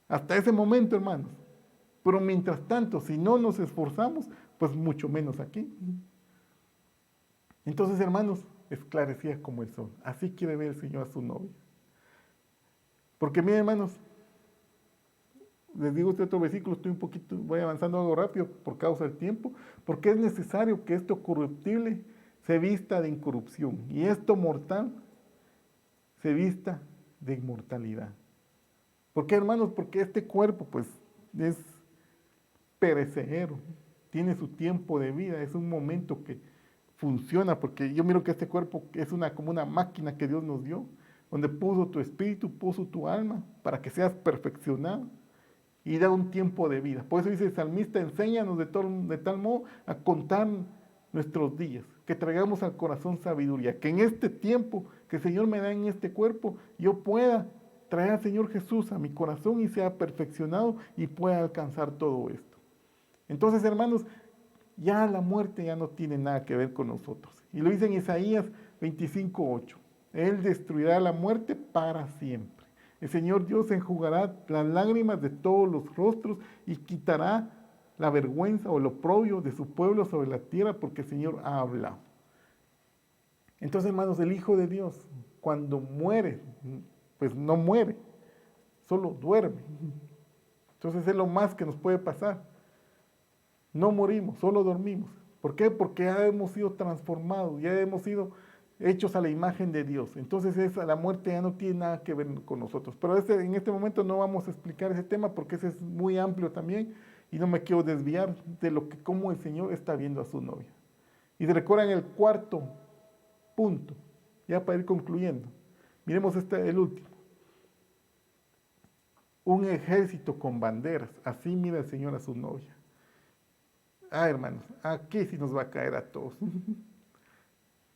Hasta ese momento, hermanos. Pero mientras tanto, si no nos esforzamos, pues mucho menos aquí. Entonces, hermanos, esclarecía como el sol. Así quiere ver el Señor a su novia. Porque, miren, hermanos, les digo este otro versículo, voy avanzando algo rápido por causa del tiempo, porque es necesario que esto corruptible se vista de incorrupción y esto mortal se vista de inmortalidad. ¿Por qué, hermanos? Porque este cuerpo, pues, es perecedero, tiene su tiempo de vida, es un momento que funciona, porque yo miro que este cuerpo es como una máquina que Dios nos dio, donde puso tu espíritu, puso tu alma, para que seas perfeccionado y da un tiempo de vida. Por eso dice el salmista, enséñanos de tal modo a contar nuestros días, que traigamos al corazón sabiduría, que en este tiempo que el Señor me da en este cuerpo, yo pueda traer al Señor Jesús a mi corazón y sea perfeccionado y pueda alcanzar todo esto. Entonces, hermanos, ya la muerte ya no tiene nada que ver con nosotros. Y lo dice en Isaías 25:8. Él destruirá la muerte para siempre. El Señor Dios enjugará las lágrimas de todos los rostros y quitará la vergüenza o el oprobio de su pueblo sobre la tierra porque el Señor ha hablado. Entonces, hermanos, el Hijo de Dios, cuando muere, pues no muere, solo duerme. Entonces es lo más que nos puede pasar. No morimos, solo dormimos. ¿Por qué? Porque ya hemos sido transformados, ya hemos sido hechos a la imagen de Dios. Entonces la muerte ya no tiene nada que ver con nosotros. Pero en este momento no vamos a explicar ese tema porque ese es muy amplio también y no me quiero desviar de cómo el Señor está viendo a su novia. Y se recuerdan el cuarto punto, ya para ir concluyendo. Miremos el último. Un ejército con banderas, así mira el Señor a su novia. Hermanos, aquí sí nos va a caer a todos.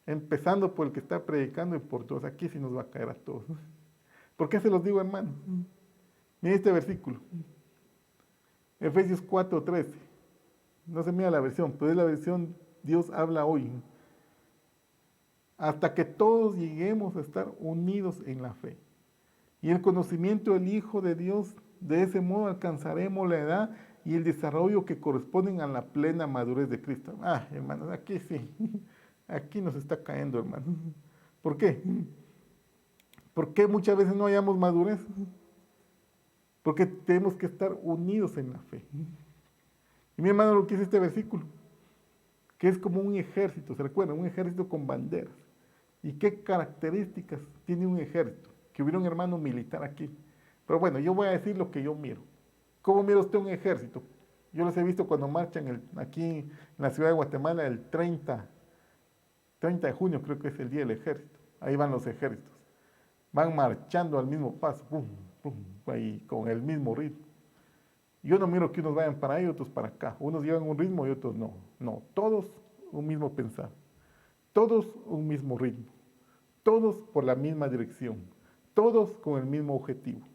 Empezando por el que está predicando y por todos, aquí sí nos va a caer a todos. ¿Por qué se los digo, hermanos? Miren este versículo. Efesios 4:13. No se mira la versión, pero es la versión Dios habla hoy. Hasta que todos lleguemos a estar unidos en la fe. Y el conocimiento del Hijo de Dios, de ese modo alcanzaremos la edad y el desarrollo que corresponden a la plena madurez de Cristo. Hermanos, aquí sí, aquí nos está cayendo, hermanos. ¿Por qué? ¿Por qué muchas veces no hayamos madurez? Porque tenemos que estar unidos en la fe. Y mi hermano, lo que dice este versículo, que es como un ejército, ¿se recuerdan? Un ejército con banderas. ¿Y qué características tiene un ejército? Que hubiera un hermano militar aquí. Pero bueno, yo voy a decir lo que yo miro. ¿Cómo mira usted un ejército? Yo los he visto cuando marchan aquí en la ciudad de Guatemala el 30 de junio, creo que es el día del ejército. Ahí van los ejércitos. Van marchando al mismo paso, pum, pum, ahí con el mismo ritmo. Yo no miro que unos vayan para ahí y otros para acá. Unos llevan un ritmo y otros no. No, todos un mismo pensar. Todos un mismo ritmo. Todos por la misma dirección. Todos con el mismo objetivo.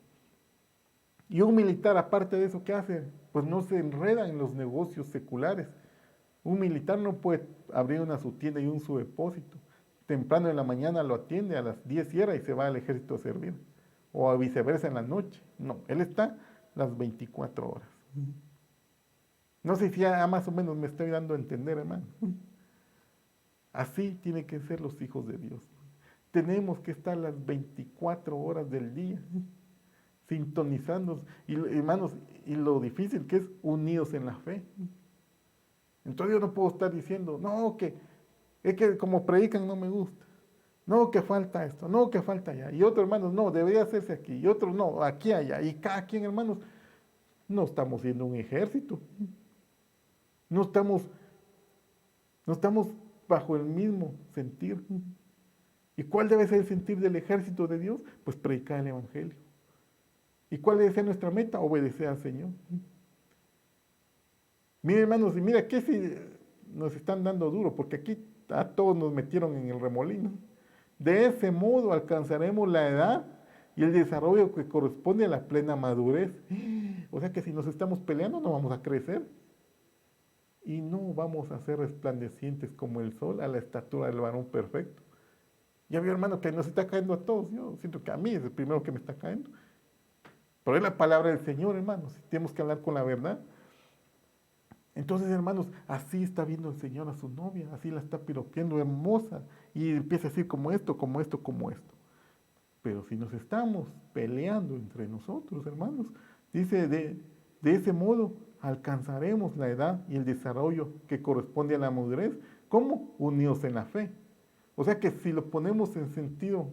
Y un militar, aparte de eso, ¿qué hace? Pues no se enreda en los negocios seculares. Un militar no puede abrir su tienda y su depósito. Temprano en la mañana lo atiende, a las 10 cierra y se va al ejército a servir. O a viceversa en la noche. No, él está las 24 horas. No sé si ya más o menos me estoy dando a entender, hermano. Así tienen que ser los hijos de Dios. Tenemos que estar las 24 horas del día sintonizándonos, y hermanos, y lo difícil que es unidos en la fe. Entonces yo no puedo estar diciendo, no, es que como predican no me gusta, no, que falta esto, no, que falta allá, y otros hermanos, no, debería hacerse aquí, y otros no, aquí, allá, y cada quien, hermanos, no estamos siendo un ejército, no estamos bajo el mismo sentir. ¿Y cuál debe ser el sentir del ejército de Dios? Pues predicar el evangelio. ¿Y cuál debe ser nuestra meta? Obedecer al Señor. Mira, hermanos, y mira, aquí sí nos están dando duro, porque aquí a todos nos metieron en el remolino. De ese modo alcanzaremos la edad y el desarrollo que corresponde a la plena madurez. O sea que si nos estamos peleando no vamos a crecer. Y no vamos a ser resplandecientes como el sol a la estatura del varón perfecto. Ya vio, hermano, que nos está cayendo a todos. Yo siento que a mí es el primero que me está cayendo. Pero es la palabra del Señor, hermanos. Tenemos que hablar con la verdad. Entonces, hermanos, así está viendo el Señor a su novia. Así la está piropeando, hermosa. Y empieza a decir como esto, como esto, como esto. Pero si nos estamos peleando entre nosotros, hermanos, dice, de ese modo alcanzaremos la edad y el desarrollo que corresponde a la madurez. ¿Cómo? Unidos en la fe. O sea que si lo ponemos en sentido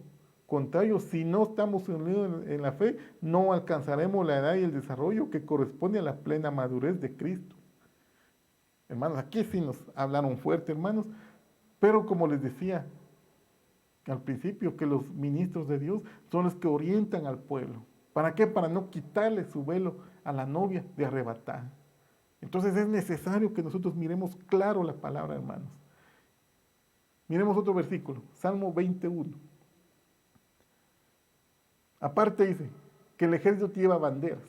contrario, si no estamos unidos en la fe, no alcanzaremos la edad y el desarrollo que corresponde a la plena madurez de Cristo. Hermanos, aquí sí nos hablaron fuerte, hermanos, pero como les decía al principio, que los ministros de Dios son los que orientan al pueblo. ¿Para qué? Para no quitarle su velo a la novia de arrebatar. Entonces es necesario que nosotros miremos claro la palabra, hermanos. Miremos otro versículo, Salmo 21. Aparte dice que el ejército lleva banderas.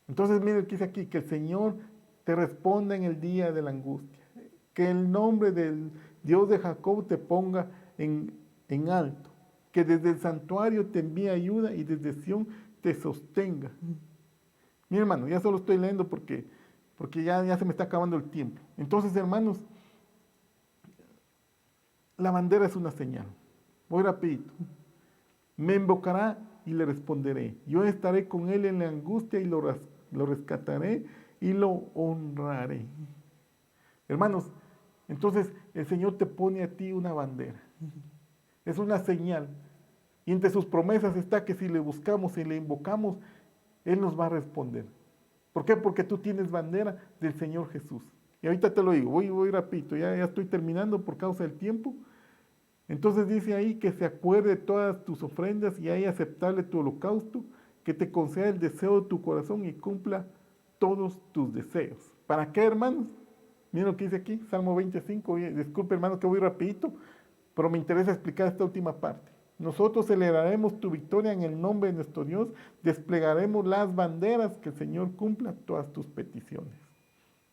Entonces miren lo que dice aquí, que el Señor te responda en el día de la angustia. Que el nombre del Dios de Jacob te ponga en alto. Que desde el santuario te envíe ayuda y desde Sión te sostenga. Mi hermano, ya solo estoy leyendo porque ya se me está acabando el tiempo. Entonces, hermanos, la bandera es una señal. Voy rapidito. Me invocará y le responderé. Yo estaré con él en la angustia y lo rescataré y lo honraré. Hermanos, entonces el Señor te pone a ti una bandera. Es una señal. Y entre sus promesas está que si le buscamos y le invocamos, Él nos va a responder. ¿Por qué? Porque tú tienes bandera del Señor Jesús. Y ahorita te lo digo, voy rapidito, ya estoy terminando por causa del tiempo. Entonces dice ahí que se acuerde de todas tus ofrendas y haya aceptable tu holocausto, que te conceda el deseo de tu corazón y cumpla todos tus deseos. ¿Para qué, hermanos? Miren lo que dice aquí, Salmo 25. Disculpe, hermanos, que voy rapidito, pero me interesa explicar esta última parte. Nosotros celebraremos tu victoria en el nombre de nuestro Dios, desplegaremos las banderas, que el Señor cumpla todas tus peticiones.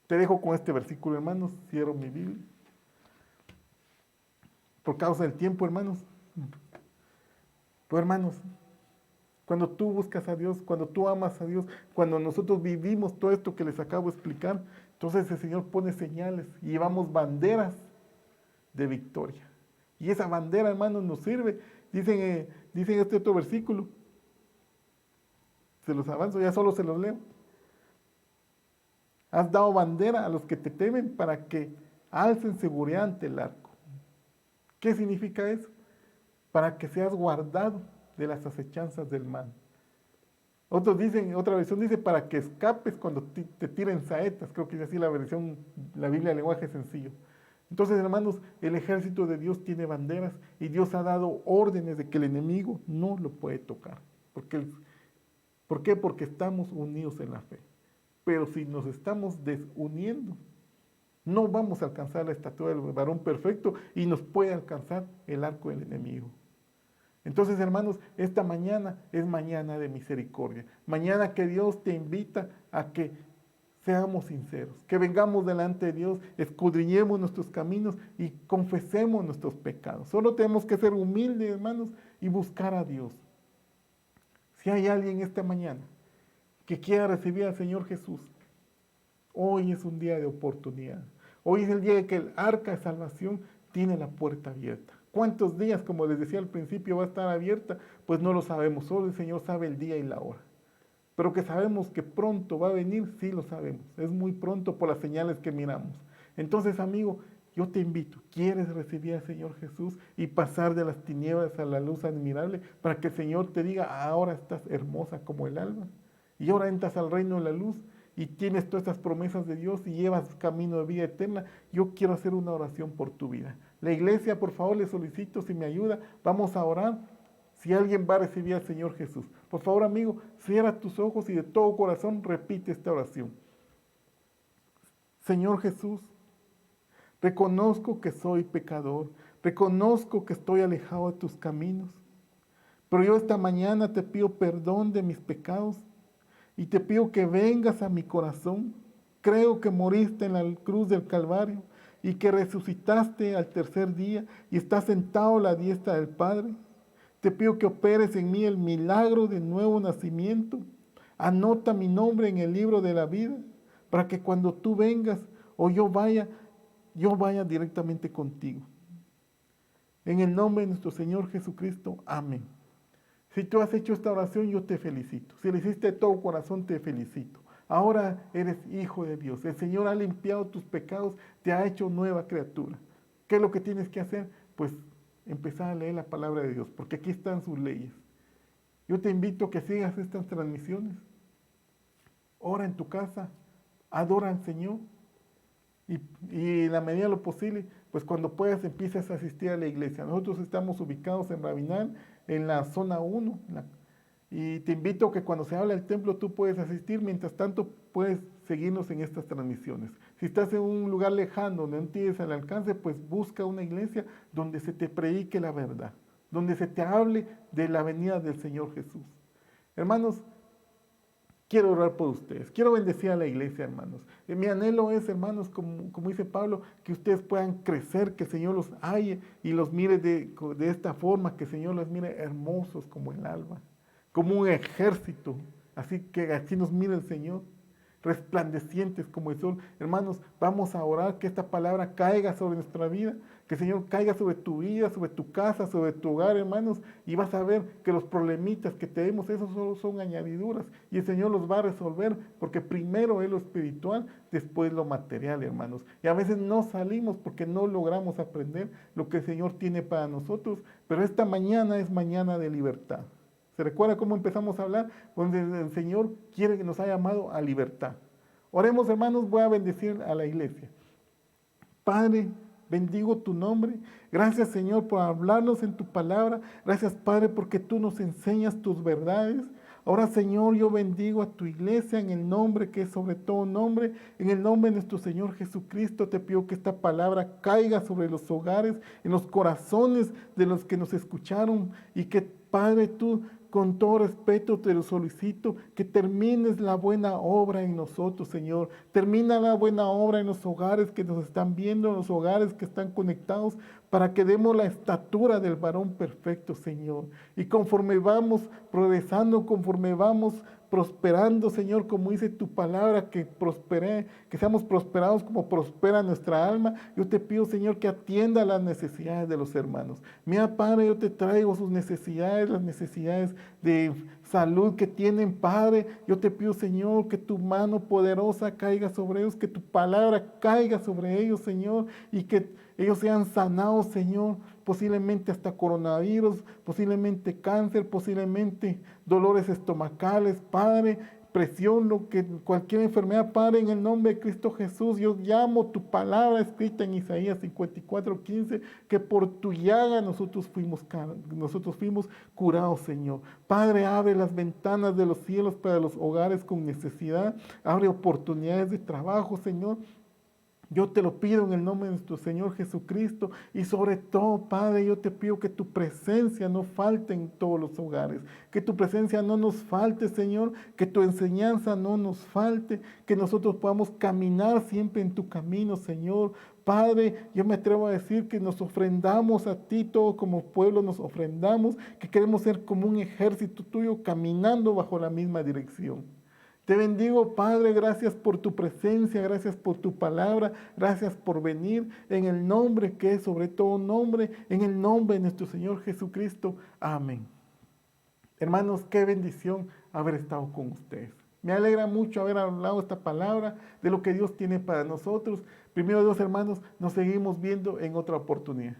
Te dejo con este versículo, hermanos, cierro mi Biblia. Por causa del tiempo, hermanos. Pues, hermanos, cuando tú buscas a Dios, cuando tú amas a Dios, cuando nosotros vivimos todo esto que les acabo de explicar, entonces el Señor pone señales y llevamos banderas de victoria. Y esa bandera, hermanos, nos sirve. Dicen este otro versículo. Se los avanzo, ya solo se los leo. Has dado bandera a los que te temen para que alcen seguridad ante el arco. ¿Qué significa eso? Para que seas guardado de las acechanzas del mal. Otros dicen, otra versión dice, para que escapes cuando te tiren saetas. Creo que es así la versión, la Biblia de lenguaje sencillo. Entonces, hermanos, el ejército de Dios tiene banderas y Dios ha dado órdenes de que el enemigo no lo puede tocar. ¿Por qué? Porque estamos unidos en la fe. Pero si nos estamos desuniendo, no vamos a alcanzar la estatura del varón perfecto y nos puede alcanzar el arco del enemigo. Entonces, hermanos, esta mañana es mañana de misericordia. Mañana que Dios te invita a que seamos sinceros, que vengamos delante de Dios, escudriñemos nuestros caminos y confesemos nuestros pecados. Solo tenemos que ser humildes, hermanos, y buscar a Dios. Si hay alguien esta mañana que quiera recibir al Señor Jesús, hoy es un día de oportunidad. Hoy es el día de que el arca de salvación tiene la puerta abierta. ¿Cuántos días, como les decía al principio, va a estar abierta? Pues no lo sabemos, solo el Señor sabe el día y la hora. Pero que sabemos que pronto va a venir, sí lo sabemos. Es muy pronto por las señales que miramos. Entonces, amigo, yo te invito, ¿quieres recibir al Señor Jesús y pasar de las tinieblas a la luz admirable para que el Señor te diga, ahora estás hermosa como el alba? Y ahora entras al reino de la luz y tienes todas estas promesas de Dios y llevas camino de vida eterna. Yo quiero hacer una oración por tu vida. La iglesia, por favor, le solicito si me ayuda. Vamos a orar. Si alguien va a recibir al Señor Jesús, por favor, amigo, cierra tus ojos y de todo corazón repite esta oración. Señor Jesús, reconozco que soy pecador, reconozco que estoy alejado de tus caminos, pero yo esta mañana te pido perdón de mis pecados y te pido que vengas a mi corazón. Creo que moriste en la cruz del Calvario y que resucitaste al tercer día y estás sentado a la diestra del Padre. Te pido que operes en mí el milagro del nuevo nacimiento. Anota mi nombre en el libro de la vida para que cuando tú vengas o yo vaya directamente contigo. En el nombre de nuestro Señor Jesucristo, amén. Si tú has hecho esta oración, yo te felicito. Si la hiciste de todo corazón, te felicito. Ahora eres hijo de Dios. El Señor ha limpiado tus pecados, te ha hecho nueva criatura. ¿Qué es lo que tienes que hacer? Pues empezar a leer la palabra de Dios, porque aquí están sus leyes. Yo te invito a que sigas estas transmisiones. Ora en tu casa, adora al Señor y en la medida de lo posible, pues cuando puedas empiezas a asistir a la iglesia. Nosotros estamos ubicados en Rabinal, en la zona 1, y te invito a que cuando se habla del templo tú puedes asistir, mientras tanto puedes seguirnos en estas transmisiones. Si estás en un lugar lejano donde no tienes al alcance, pues busca una iglesia donde se te predique la verdad, donde se te hable de la venida del Señor Jesús. Hermanos, quiero orar por ustedes, quiero bendecir a la iglesia, hermanos. Mi anhelo es, hermanos, como dice Pablo, que ustedes puedan crecer, que el Señor los halle y los mire de esta forma, que el Señor los mire hermosos como el alba, como un ejército, así que así nos mira el Señor. resplandecientes como el sol. Hermanos, vamos a orar que esta palabra caiga sobre nuestra vida, que el Señor caiga sobre tu vida, sobre tu casa, sobre tu hogar, hermanos, y vas a ver que los problemitas que tenemos, esos solo son añadiduras, y el Señor los va a resolver, porque primero es lo espiritual, después lo material, hermanos. Y a veces no salimos porque no logramos aprender lo que el Señor tiene para nosotros, pero esta mañana es mañana de libertad. ¿Se recuerda cómo empezamos a hablar? Donde el Señor quiere que nos haya llamado a libertad. Oremos, hermanos, voy a bendecir a la iglesia. Padre, bendigo tu nombre. Gracias, Señor, por hablarnos en tu palabra. Gracias, Padre, porque tú nos enseñas tus verdades. Ahora, Señor, yo bendigo a tu iglesia en el nombre que es sobre todo nombre. En el nombre de nuestro Señor Jesucristo, te pido que esta palabra caiga sobre los hogares, en los corazones de los que nos escucharon. Y que, Padre, tú, con todo respeto, te lo solicito, que termines la buena obra en nosotros, Señor. Termina la buena obra en los hogares que nos están viendo, en los hogares que están conectados, para que demos la estatura del varón perfecto, Señor. Y conforme vamos progresando, conforme vamos prosperando, Señor, como dice tu palabra, que seamos prosperados como prospera nuestra alma. Yo te pido, Señor, que atienda las necesidades de los hermanos. Mira, Padre, yo te traigo sus necesidades, las necesidades de salud que tienen, Padre. Yo te pido, Señor, que tu mano poderosa caiga sobre ellos, que tu palabra caiga sobre ellos, Señor, y que ellos sean sanados, Señor, posiblemente hasta coronavirus, posiblemente cáncer, posiblemente dolores estomacales, Padre, presión, cualquier enfermedad, Padre, en el nombre de Cristo Jesús. Yo llamo tu palabra escrita en Isaías 54:15, que por tu llaga nosotros fuimos curados, Señor. Padre, abre las ventanas de los cielos para los hogares con necesidad, abre oportunidades de trabajo, Señor. Yo te lo pido en el nombre de nuestro Señor Jesucristo, y sobre todo, Padre, yo te pido que tu presencia no falte en todos los hogares, que tu presencia no nos falte, Señor, que tu enseñanza no nos falte, que nosotros podamos caminar siempre en tu camino, Señor. Padre, yo me atrevo a decir que nos ofrendamos a ti, todos como pueblo nos ofrendamos, que queremos ser como un ejército tuyo caminando bajo la misma dirección. Te bendigo, Padre, gracias por tu presencia, gracias por tu palabra, gracias por venir en el nombre que es sobre todo nombre, en el nombre de nuestro Señor Jesucristo. Amén. Hermanos, qué bendición haber estado con ustedes. Me alegra mucho haber hablado esta palabra de lo que Dios tiene para nosotros. Primero Dios, hermanos, nos seguimos viendo en otra oportunidad.